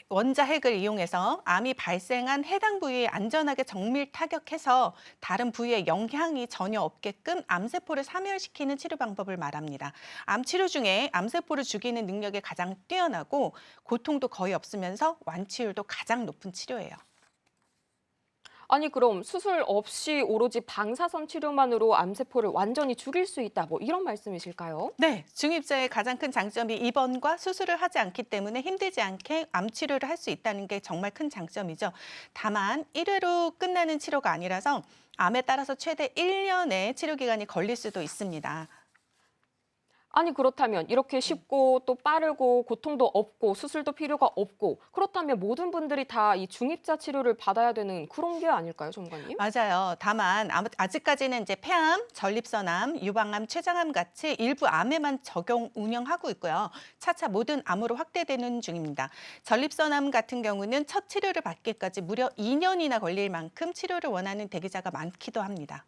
원자핵을 이용해서 암이 발생한 해당 부위에 안전하게 정밀 타격해서 다른 부위에 영향이 전혀 없게끔 암세포를 사멸시키는 치료 방법을 말합니다. 암 치료 중에 암세포를 죽이는 능력이 가장 뛰어나고 고통도 거의 없으면서 완치율도 가장 높은 치료예요. 아니 그럼 수술 없이 오로지 방사선 치료만으로 암세포를 완전히 죽일 수 있다 뭐 이런 말씀이실까요? 네, 중입자의 가장 큰 장점이 입원과 수술을 하지 않기 때문에 힘들지 않게 암 치료를 할 수 있다는 게 정말 큰 장점이죠. 다만 1회로 끝나는 치료가 아니라서 암에 따라서 최대 1년의 치료 기간이 걸릴 수도 있습니다. 아니 그렇다면 이렇게 쉽고 또 빠르고 고통도 없고 수술도 필요가 없고 그렇다면 모든 분들이 다 이 중입자 치료를 받아야 되는 그런 게 아닐까요, 전문가님? 맞아요. 다만 아직까지는 이제 폐암, 전립선암, 유방암, 췌장암 같이 일부 암에만 운영하고 있고요. 차차 모든 암으로 확대되는 중입니다. 전립선암 같은 경우는 첫 치료를 받기까지 무려 2년이나 걸릴 만큼 치료를 원하는 대기자가 많기도 합니다.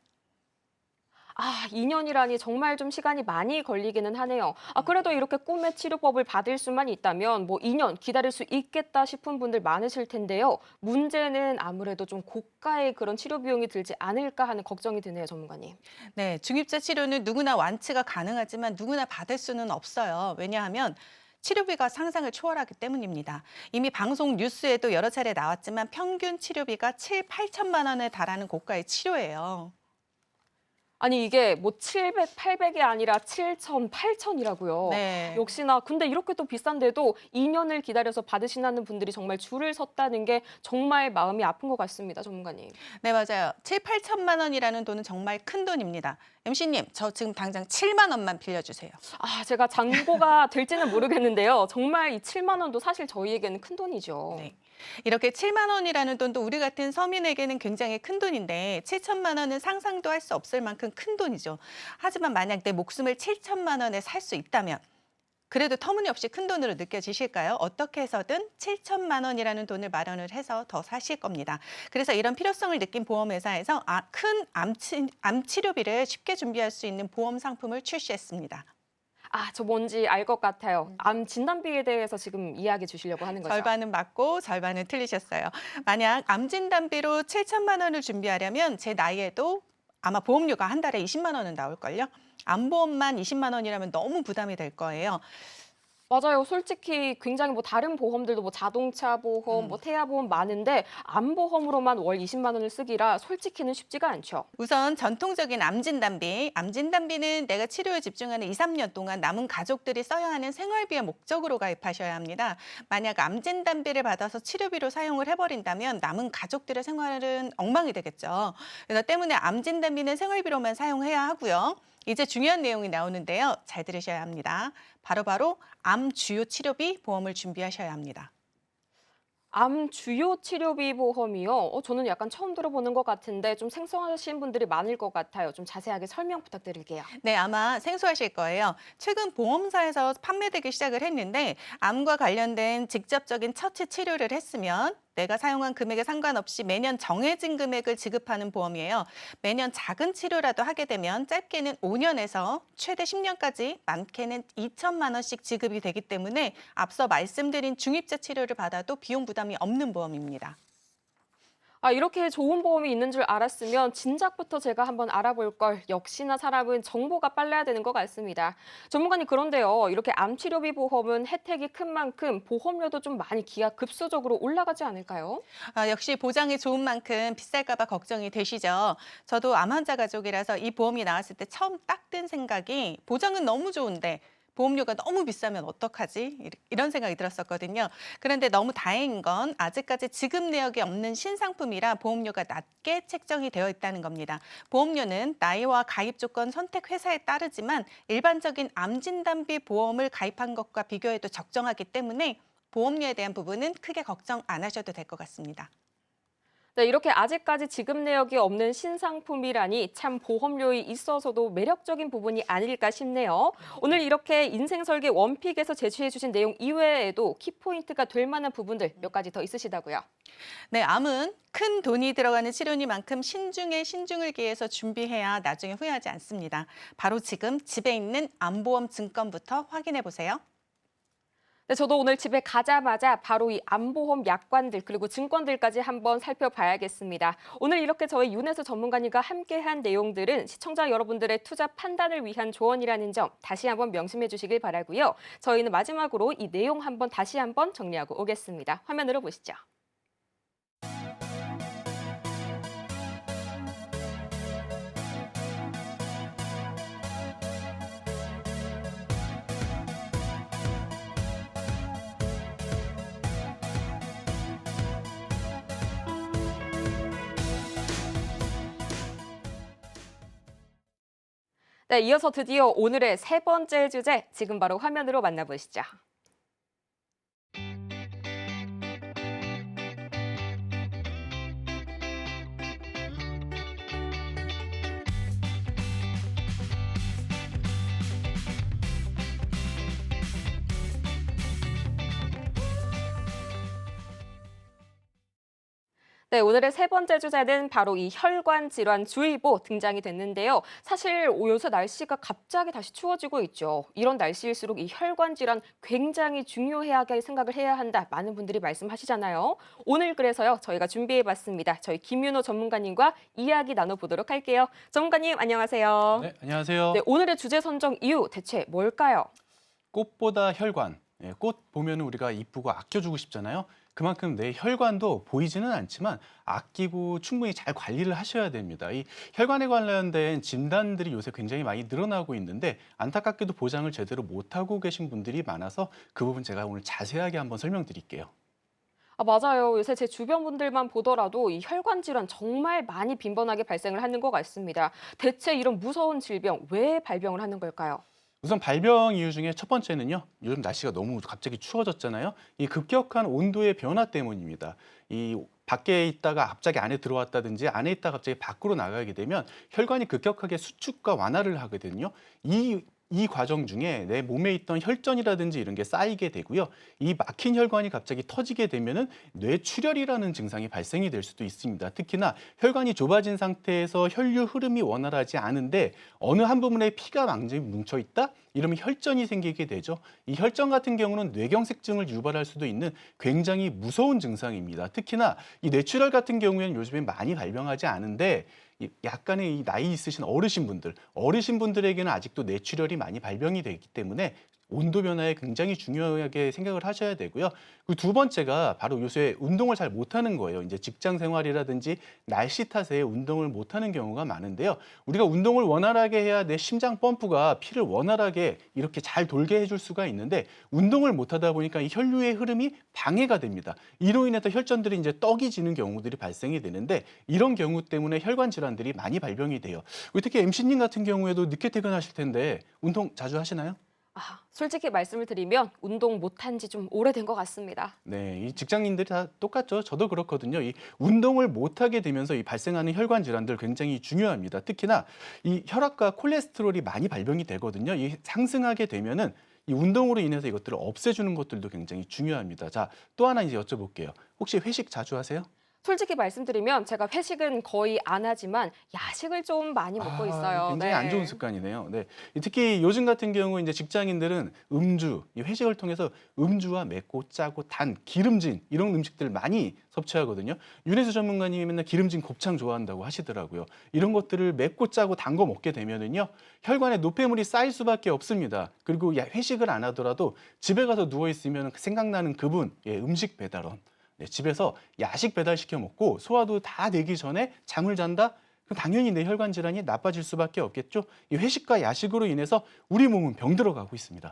아, 2년이라니 정말 좀 시간이 많이 걸리기는 하네요. 아, 그래도 이렇게 꿈의 치료법을 받을 수만 있다면 뭐 2년 기다릴 수 있겠다 싶은 분들 많으실 텐데요. 문제는 아무래도 좀 고가의 그런 치료 비용이 들지 않을까 하는 걱정이 드네요, 전문가님. 네, 중입자 치료는 누구나 완치가 가능하지만 누구나 받을 수는 없어요. 왜냐하면 치료비가 상상을 초월하기 때문입니다. 이미 방송 뉴스에도 여러 차례 나왔지만 평균 치료비가 7, 8천만 원에 달하는 고가의 치료예요. 아니 이게 뭐 700, 800이 아니라 7천, 8천이라고요. 네. 역시나 근데 이렇게 또 비싼데도 2년을 기다려서 받으시는 분들이 정말 줄을 섰다는 게 정말 마음이 아픈 것 같습니다, 전문가님. 네, 맞아요. 7, 8천만 원이라는 돈은 정말 큰 돈입니다. MC님, 저 지금 당장 7만 원만 빌려주세요. 아, 제가 잔고가 될지는 모르겠는데요. 정말 이 7만 원도 사실 저희에게는 큰 돈이죠. 네. 이렇게 7만 원이라는 돈도 우리 같은 서민에게는 굉장히 큰 돈인데 7천만 원은 상상도 할 수 없을 만큼 큰 돈이죠. 하지만 만약 내 목숨을 7천만 원에 살 수 있다면 그래도 터무니없이 큰 돈으로 느껴지실까요? 어떻게 해서든 7천만 원이라는 돈을 마련을 해서 더 사실 겁니다. 그래서 이런 필요성을 느낀 보험회사에서 큰 암 치료비를 쉽게 준비할 수 있는 보험 상품을 출시했습니다. 아, 저 뭔지 알 것 같아요. 암 진단비에 대해서 지금 이야기해 주시려고 하는 거죠. 절반은 맞고 절반은 틀리셨어요. 만약 암 진단비로 7천만 원을 준비하려면 제 나이에도 아마 보험료가 한 달에 20만 원은 나올걸요. 암보험만 20만 원이라면 너무 부담이 될 거예요. 맞아요. 솔직히 굉장히 뭐 다른 보험들도 뭐 자동차 보험, 뭐 태아 보험 많은데 암 보험으로만 월 20만 원을 쓰기라 솔직히는 쉽지가 않죠. 우선 전통적인 암 진단비는 내가 치료에 집중하는 2, 3년 동안 남은 가족들이 써야 하는 생활비의 목적으로 가입하셔야 합니다. 만약 암 진단비를 받아서 치료비로 사용을 해버린다면 남은 가족들의 생활은 엉망이 되겠죠. 그래서 때문에 암 진단비는 생활비로만 사용해야 하고요. 이제 중요한 내용이 나오는데요. 잘 들으셔야 합니다. 바로바로 암 주요 치료비 보험을 준비하셔야 합니다. 암 주요 치료비 보험이요? 저는 약간 처음 들어보는 것 같은데 좀 생소하신 분들이 많을 것 같아요. 좀 자세하게 설명 부탁드릴게요. 네, 아마 생소하실 거예요. 최근 보험사에서 판매되기 시작을 했는데 암과 관련된 직접적인 처치 치료를 했으면 내가 사용한 금액에 상관없이 매년 정해진 금액을 지급하는 보험이에요. 매년 작은 치료라도 하게 되면 짧게는 5년에서 최대 10년까지 많게는 2천만 원씩 지급이 되기 때문에 앞서 말씀드린 중입자 치료를 받아도 비용 부담이 없는 보험입니다. 이렇게 좋은 보험이 있는 줄 알았으면 진작부터 제가 한번 알아볼 걸. 역시나 사람은 정보가 빨라야 되는 것 같습니다. 전문가님, 그런데요. 이렇게 암 치료비 보험은 혜택이 큰 만큼 보험료도 좀 많이 기하급수적으로 올라가지 않을까요? 역시 보장이 좋은 만큼 비쌀까 봐 걱정이 되시죠. 저도 암 환자 가족이라서 이 보험이 나왔을 때 처음 딱 든 생각이 보장은 너무 좋은데 보험료가 너무 비싸면 어떡하지? 이런 생각이 들었었거든요. 그런데 너무 다행인 건 아직까지 지급 내역이 없는 신상품이라 보험료가 낮게 책정이 되어 있다는 겁니다. 보험료는 나이와 가입 조건 선택 회사에 따르지만 일반적인 암 진단비 보험을 가입한 것과 비교해도 적정하기 때문에 보험료에 대한 부분은 크게 걱정 안 하셔도 될 것 같습니다. 네, 이렇게 아직까지 지급 내역이 없는 신상품이라니 참 보험료에 있어서도 매력적인 부분이 아닐까 싶네요. 오늘 이렇게 인생설계 원픽에서 제시해 주신 내용 이외에도 키포인트가 될 만한 부분들 몇 가지 더 있으시다고요. 네, 암은 큰 돈이 들어가는 치료니만큼 신중에 신중을 기해서 준비해야 나중에 후회하지 않습니다. 바로 지금 집에 있는 암보험 증권부터 확인해 보세요. 네, 저도 오늘 집에 가자마자 바로 이 암보험 약관들 그리고 증권들까지 한번 살펴봐야겠습니다. 오늘 이렇게 저희 윤혜수 전문가님과 함께한 내용들은 시청자 여러분들의 투자 판단을 위한 조언이라는 점 다시 한번 명심해 주시길 바라고요. 저희는 마지막으로 이 내용 한번 다시 한번 정리하고 오겠습니다. 화면으로 보시죠. 네, 이어서 드디어 오늘의 세 번째 주제, 지금 바로 화면으로 만나보시죠. 네, 오늘의 세 번째 주제는 바로 이 혈관 질환 주의보 등장이 됐는데요. 사실 요새 날씨가 갑자기 다시 추워지고 있죠. 이런 날씨일수록 이 혈관 질환 굉장히 중요하게 생각을 해야 한다. 많은 분들이 말씀하시잖아요. 오늘 그래서요, 저희가 준비해봤습니다. 저희 김윤호 전문가님과 이야기 나눠보도록 할게요. 전문가님, 안녕하세요. 네, 안녕하세요. 네, 오늘의 주제 선정 이유 대체 뭘까요? 꽃보다 혈관. 꽃 보면 우리가 이쁘고 아껴주고 싶잖아요. 그만큼 내 혈관도 보이지는 않지만 아끼고 충분히 잘 관리를 하셔야 됩니다. 이 혈관에 관련된 진단들이 요새 굉장히 많이 늘어나고 있는데 안타깝게도 보장을 제대로 못하고 계신 분들이 많아서 그 부분 제가 오늘 자세하게 한번 설명드릴게요. 맞아요. 요새 제 주변 분들만 보더라도 이 혈관 질환 정말 많이 빈번하게 발생을 하는 것 같습니다. 대체 이런 무서운 질병 왜 발병을 하는 걸까요? 우선 발병 이유 중에 첫 번째는요. 요즘 날씨가 너무 갑자기 추워졌잖아요. 이 급격한 온도의 변화 때문입니다. 이 밖에 있다가 갑자기 안에 들어왔다든지 안에 있다가 갑자기 밖으로 나가게 되면 혈관이 급격하게 수축과 완화를 하거든요. 이 과정 중에 내 몸에 있던 혈전이라든지 이런 게 쌓이게 되고요. 이 막힌 혈관이 갑자기 터지게 되면은 뇌출혈이라는 증상이 발생이 될 수도 있습니다. 특히나 혈관이 좁아진 상태에서 혈류 흐름이 원활하지 않은데 어느 한 부분에 피가 많이 뭉쳐 있다? 이러면 혈전이 생기게 되죠. 이 혈전 같은 경우는 뇌경색증을 유발할 수도 있는 굉장히 무서운 증상입니다. 특히나 이 뇌출혈 같은 경우에는 요즘에 많이 발병하지 않은데 약간의 이 나이 있으신 어르신분들에게는 아직도 뇌출혈이 많이 발병이 되기 때문에 온도 변화에 굉장히 중요하게 생각을 하셔야 되고요. 그 두 번째가 바로 요새 운동을 잘 못하는 거예요. 이제 직장 생활이라든지 날씨 탓에 운동을 못하는 경우가 많은데요. 우리가 운동을 원활하게 해야 내 심장 펌프가 피를 원활하게 이렇게 잘 돌게 해줄 수가 있는데 운동을 못하다 보니까 이 혈류의 흐름이 방해가 됩니다. 이로 인해서 혈전들이 이제 떡이 지는 경우들이 발생이 되는데 이런 경우 때문에 혈관 질환들이 많이 발병이 돼요. 특히 MC님 같은 경우에도 늦게 퇴근하실 텐데 운동 자주 하시나요? 솔직히 말씀을 드리면 운동 못한 지 좀 오래된 것 같습니다. 네, 이 직장인들이 다 똑같죠. 저도 그렇거든요. 이 운동을 못하게 되면서 이 발생하는 혈관 질환들 굉장히 중요합니다. 특히나 이 혈압과 콜레스테롤이 많이 발병이 되거든요. 이 상승하게 되면은 이 운동으로 인해서 이것들을 없애주는 것들도 굉장히 중요합니다. 자, 또 하나 이제 여쭤볼게요. 혹시 회식 자주 하세요? 솔직히 말씀드리면 제가 회식은 거의 안 하지만 야식을 좀 많이 먹고 있어요. 굉장히 안 좋은 습관이네요. 네. 특히 요즘 같은 경우 이제 직장인들은 음주, 이 회식을 통해서 음주와 맵고 짜고 단, 기름진 이런 음식들 많이 섭취하거든요. 윤혜수 전문가님이 맨날 기름진 곱창 좋아한다고 하시더라고요. 이런 것들을 맵고 짜고 단 거 먹게 되면은요, 혈관에 노폐물이 쌓일 수밖에 없습니다. 그리고 회식을 안 하더라도 집에 가서 누워 있으면 생각나는 그분, 음식 배달원. 네, 집에서 야식 배달시켜 먹고 소화도 다 되기 전에 잠을 잔다? 그럼 당연히 내 혈관 질환이 나빠질 수밖에 없겠죠. 이 회식과 야식으로 인해서 우리 몸은 병들어가고 있습니다.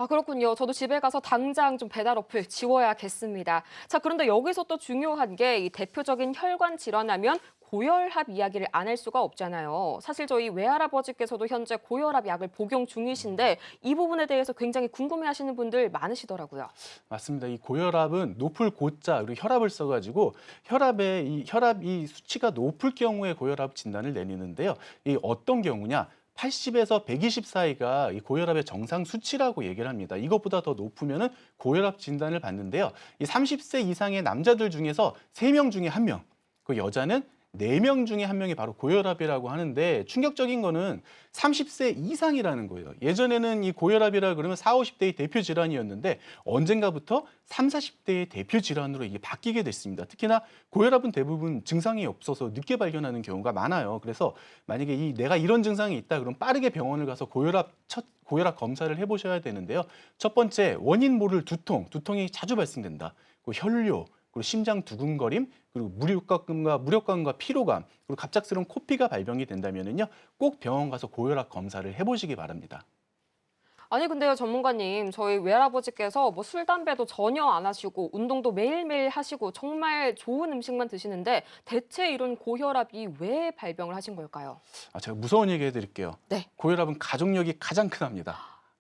그렇군요. 저도 집에 가서 당장 좀 배달 어플 지워야겠습니다. 자, 그런데 여기서 또 중요한 게 이 대표적인 혈관 질환하면 고혈압 이야기를 안 할 수가 없잖아요. 사실 저희 외할아버지께서도 현재 고혈압 약을 복용 중이신데 이 부분에 대해서 굉장히 궁금해하시는 분들 많으시더라고요. 맞습니다. 이 고혈압은 높을 고자 그리고 혈압을 써가지고 혈압이 수치가 높을 경우에 고혈압 진단을 내리는데요. 이 어떤 경우냐? 80에서 120 사이가 이 고혈압의 정상 수치라고 얘기를 합니다. 이것보다 더 높으면은 고혈압 진단을 받는데요. 이 30세 이상의 남자들 중에서 3명 중에 1명, 그 여자는 4명 중에 1명이 바로 고혈압이라고 하는데 충격적인 거는 30세 이상이라는 거예요. 예전에는 이 고혈압이라 그러면 40, 50대의 대표 질환이었는데 언젠가부터 30, 40대의 대표 질환으로 이게 바뀌게 됐습니다. 특히나 고혈압은 대부분 증상이 없어서 늦게 발견하는 경우가 많아요. 그래서 만약에 내가 이런 증상이 있다 그럼 빠르게 병원을 가서 고혈압 검사를 해보셔야 되는데요. 첫 번째, 원인 모를 두통이 자주 발생된다. 혈뇨, 그리고 심장 두근거림, 그리고 무력감과 피로감, 그리고 갑작스러운 코피가 발병이 된다면은요, 꼭 병원 가서 고혈압 검사를 해보시기 바랍니다. 아니 근데요 전문가님, 저희 외할아버지께서 뭐 술, 담배도 전혀 안 하시고 운동도 매일매일 하시고 정말 좋은 음식만 드시는데 대체 이런 고혈압이 왜 발병을 하신 걸까요? 제가 무서운 얘기 해드릴게요. 네. 고혈압은 가족력이 가장 크답니다.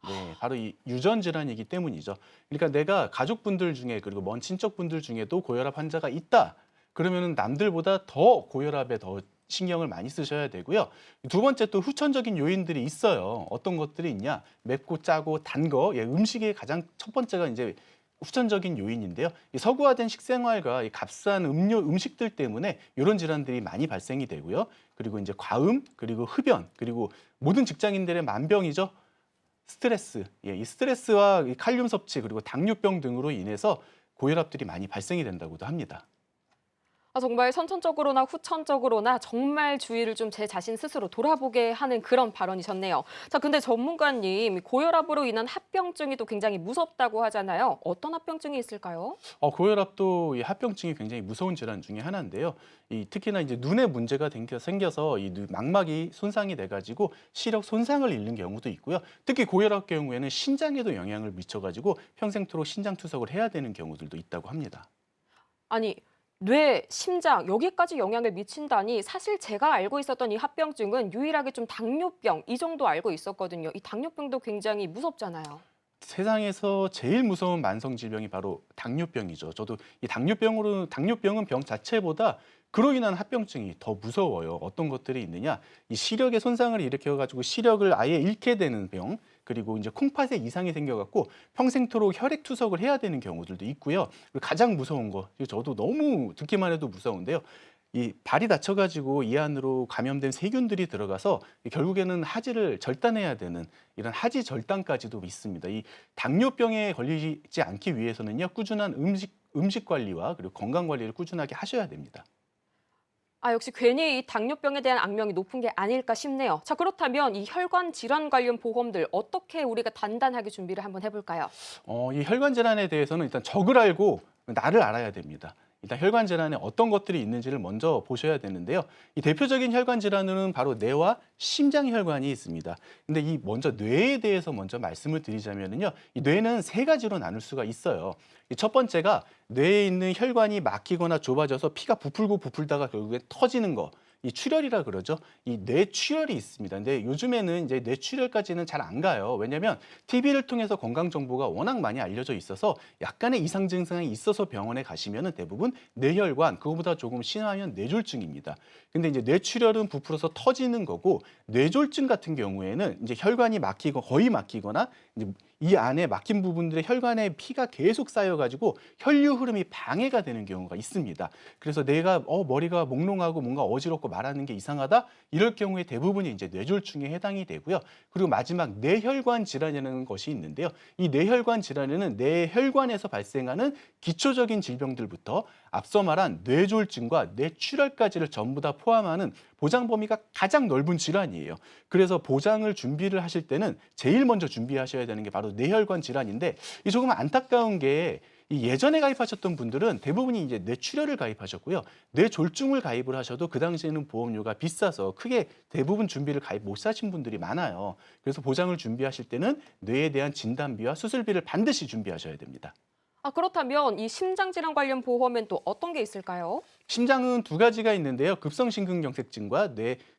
네, 바로 이 유전 질환이기 때문이죠. 그러니까 내가 가족분들 중에 그리고 먼 친척분들 중에도 고혈압 환자가 있다. 그러면은 남들보다 더 고혈압에 더 신경을 많이 쓰셔야 되고요. 두 번째 또 후천적인 요인들이 있어요. 어떤 것들이 있냐? 맵고 짜고 단 거, 음식의 가장 첫 번째가 이제 후천적인 요인인데요. 이 서구화된 식생활과 이 값싼 음식들 때문에 이런 질환들이 많이 발생이 되고요. 그리고 이제 과음, 그리고 흡연, 그리고 모든 직장인들의 만병이죠. 스트레스, 이 스트레스와 이 칼륨 섭취 그리고 당뇨병 등으로 인해서 고혈압들이 많이 발생이 된다고도 합니다. 정말 선천적으로나 후천적으로나 정말 주의를 좀 제 자신 스스로 돌아보게 하는 그런 발언이셨네요. 자, 근데 전문가님, 고혈압으로 인한 합병증이 또 굉장히 무섭다고 하잖아요. 어떤 합병증이 있을까요? 고혈압도 이 합병증이 굉장히 무서운 질환 중에 하나인데요. 특히나 이제 눈에 문제가 생겨서 이 망막이 손상이 돼가지고 시력 손상을 입는 경우도 있고요. 특히 고혈압 경우에는 신장에도 영향을 미쳐가지고 평생토록 신장 투석을 해야 되는 경우들도 있다고 합니다. 아니, 뇌, 심장 여기까지 영향을 미친다니 사실 제가 알고 있었던 이 합병증은 유일하게 좀 당뇨병 이 정도 알고 있었거든요. 이 당뇨병도 굉장히 무섭잖아요. 세상에서 제일 무서운 만성 질병이 바로 당뇨병이죠. 저도 이 당뇨병은 병 자체보다 그로 인한 합병증이 더 무서워요. 어떤 것들이 있느냐? 이 시력의 손상을 일으켜가지고 시력을 아예 잃게 되는 병, 그리고 이제 콩팥에 이상이 생겨갖고 평생토록 혈액 투석을 해야 되는 경우들도 있고요. 그리고 가장 무서운 거, 저도 너무 듣기만 해도 무서운데요. 이 발이 다쳐가지고 이 안으로 감염된 세균들이 들어가서 결국에는 하지를 절단해야 되는 이런 하지 절단까지도 있습니다. 이 당뇨병에 걸리지 않기 위해서는요, 꾸준한 음식 관리와 그리고 건강 관리를 꾸준하게 하셔야 됩니다. 역시 괜히 이 당뇨병에 대한 악명이 높은 게 아닐까 싶네요. 자, 그렇다면 이 혈관 질환 관련 보험들 어떻게 우리가 단단하게 준비를 한번 해볼까요? 이 혈관 질환에 대해서는 일단 적을 알고 나를 알아야 됩니다. 일단 혈관 질환에 어떤 것들이 있는지를 먼저 보셔야 되는데요. 이 대표적인 혈관 질환은 바로 뇌와 심장 혈관이 있습니다. 근데 이 먼저 뇌에 대해서 먼저 말씀을 드리자면요. 이 뇌는 세 가지로 나눌 수가 있어요. 이 첫 번째가 뇌에 있는 혈관이 막히거나 좁아져서 피가 부풀고 부풀다가 결국에 터지는 거. 이 출혈이라 그러죠. 이 뇌출혈이 있습니다. 근데 요즘에는 이제 뇌출혈까지는 잘 안 가요. 왜냐하면 TV를 통해서 건강 정보가 워낙 많이 알려져 있어서 약간의 이상 증상이 있어서 병원에 가시면은 대부분 뇌혈관, 그거보다 조금 심하면 뇌졸중입니다. 근데 이제 뇌출혈은 부풀어서 터지는 거고, 뇌졸중 같은 경우에는 이제 혈관이 막히고 거의 막히거나 이제 이 안에 막힌 부분들의 혈관에 피가 계속 쌓여가지고 혈류 흐름이 방해가 되는 경우가 있습니다. 그래서 내가 머리가 몽롱하고 뭔가 어지럽고 말하는 게 이상하다, 이럴 경우에 대부분이 이제 뇌졸중에 해당이 되고요. 그리고 마지막 뇌혈관 질환이라는 것이 있는데요. 이 뇌혈관 질환에는 뇌혈관에서 발생하는 기초적인 질병들부터 앞서 말한 뇌졸중과 뇌출혈까지를 전부 다 포함하는 보장 범위가 가장 넓은 질환이에요. 그래서 보장을 준비를 하실 때는 제일 먼저 준비하셔야 되는 게 바로 뇌혈관 질환인데, 이 조금 안타까운 게 이 예전에 가입하셨던 분들은 대부분이 이제 뇌출혈을 가입하셨고요. 뇌졸중을 가입을 하셔도 그 당시에는 보험료가 비싸서 크게 대부분 준비를 가입 못 하신 분들이 많아요. 그래서 보장을 준비하실 때는 뇌에 대한 진단비와 수술비를 반드시 준비하셔야 됩니다. 그렇다면 이 심장 질환 관련 보험엔 또 어떤 게 있을까요? 심장은 두 가지가 있는데요. 급성심근경색증과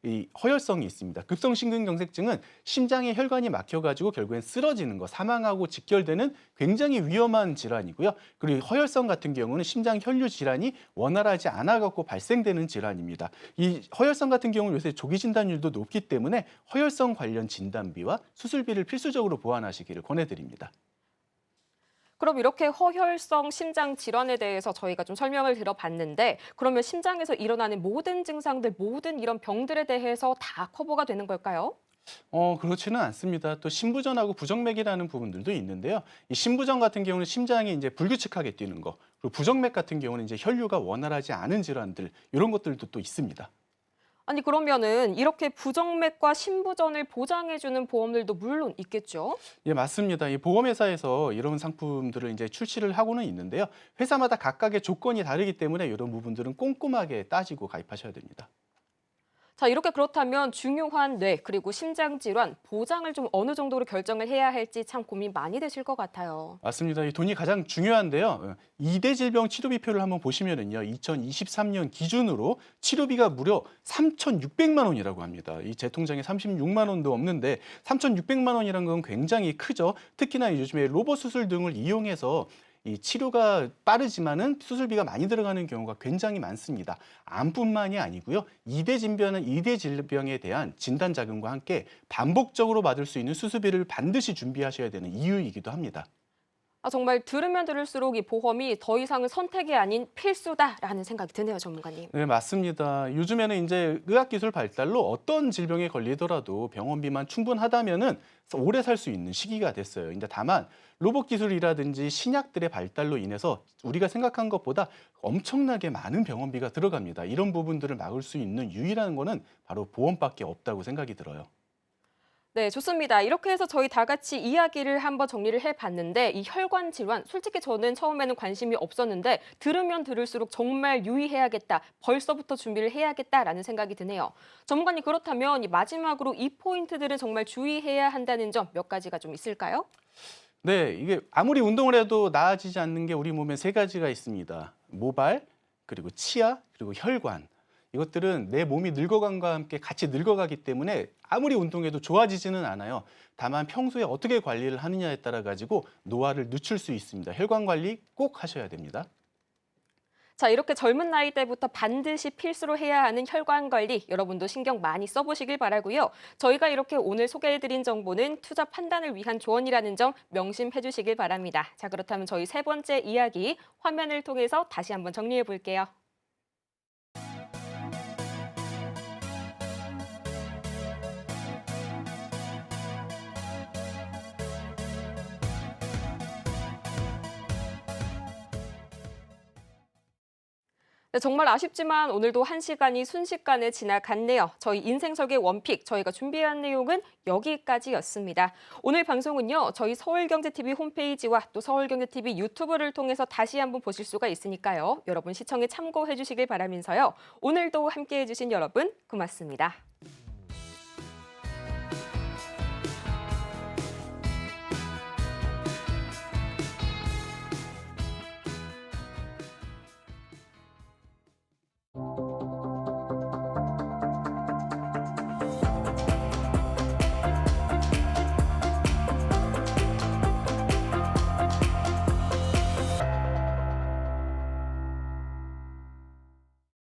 이 허혈성이 있습니다. 급성심근경색증은 심장에 혈관이 막혀가지고 결국엔 쓰러지는 거, 사망하고 직결되는 굉장히 위험한 질환이고요. 그리고 허혈성 같은 경우는 심장 혈류 질환이 원활하지 않아갖고 발생되는 질환입니다. 이 허혈성 같은 경우는 요새 조기 진단율도 높기 때문에 허혈성 관련 진단비와 수술비를 필수적으로 보완하시기를 권해드립니다. 그럼 이렇게 허혈성 심장 질환에 대해서 저희가 좀 설명을 들어봤는데, 그러면 심장에서 일어나는 모든 증상들, 모든 이런 병들에 대해서 다 커버가 되는 걸까요? 그렇지는 않습니다. 또 심부전하고 부정맥이라는 부분들도 있는데요. 이 심부전 같은 경우는 심장이 이제 불규칙하게 뛰는 거, 그리고 부정맥 같은 경우는 이제 혈류가 원활하지 않은 질환들, 이런 것들도 또 있습니다. 그러면은 이렇게 부정맥과 심부전을 보장해주는 보험들도 물론 있겠죠? 예, 맞습니다. 이 보험회사에서 이런 상품들을 이제 출시를 하고는 있는데요. 회사마다 각각의 조건이 다르기 때문에 이런 부분들은 꼼꼼하게 따지고 가입하셔야 됩니다. 자, 이렇게 그렇다면 중요한 뇌 그리고 심장 질환 보장을 좀 어느 정도로 결정을 해야 할지 참 고민 많이 되실 것 같아요. 맞습니다. 이 돈이 가장 중요한데요. 2대 질병 치료비표를 한번 보시면은요. 2023년 기준으로 치료비가 무려 3,600만 원이라고 합니다. 이 제 통장에 36만 원도 없는데 3,600만 원이라는 건 굉장히 크죠. 특히나 요즘에 로봇 수술 등을 이용해서 이 치료가 빠르지만은 수술비가 많이 들어가는 경우가 굉장히 많습니다. 암뿐만이 아니고요. 2대 질병에 대한 진단 자금과 함께 반복적으로 받을 수 있는 수술비를 반드시 준비하셔야 되는 이유이기도 합니다. 정말 들으면 들을수록 이 보험이 더 이상은 선택이 아닌 필수다라는 생각이 드네요, 전문가님. 네, 맞습니다. 요즘에는 이제 의학기술 발달로 어떤 질병에 걸리더라도 병원비만 충분하다면은 오래 살 수 있는 시기가 됐어요. 이제 다만 로봇 기술이라든지 신약들의 발달로 인해서 우리가 생각한 것보다 엄청나게 많은 병원비가 들어갑니다. 이런 부분들을 막을 수 있는 유일한 거는 바로 보험밖에 없다고 생각이 들어요. 네, 좋습니다. 이렇게 해서 저희 다 같이 이야기를 한번 정리를 해봤는데, 이 혈관 질환, 솔직히 저는 처음에는 관심이 없었는데 들으면 들을수록 정말 유의해야겠다, 벌써부터 준비를 해야겠다라는 생각이 드네요. 전문가님, 그렇다면 이 마지막으로 이 포인트들은 정말 주의해야 한다는 점 몇 가지가 좀 있을까요? 네, 이게 아무리 운동을 해도 나아지지 않는 게 우리 몸에 세 가지가 있습니다. 모발, 그리고 치아, 그리고 혈관. 이것들은 내 몸이 늙어감과 함께 같이 늙어가기 때문에 아무리 운동해도 좋아지지는 않아요. 다만 평소에 어떻게 관리를 하느냐에 따라 가지고 노화를 늦출 수 있습니다. 혈관 관리 꼭 하셔야 됩니다. 자, 이렇게 젊은 나이 때부터 반드시 필수로 해야 하는 혈관 관리, 여러분도 신경 많이 써보시길 바라고요. 저희가 이렇게 오늘 소개해드린 정보는 투자 판단을 위한 조언이라는 점 명심해 주시길 바랍니다. 자, 그렇다면 저희 세 번째 이야기 화면을 통해서 다시 한번 정리해 볼게요. 네, 정말 아쉽지만 오늘도 1시간이 순식간에 지나갔네요. 저희 인생설계 원픽, 저희가 준비한 내용은 여기까지였습니다. 오늘 방송은요, 저희 서울경제TV 홈페이지와 또 서울경제TV 유튜브를 통해서 다시 한번 보실 수가 있으니까요. 여러분 시청에 참고해 주시길 바라면서요. 오늘도 함께해 주신 여러분 고맙습니다.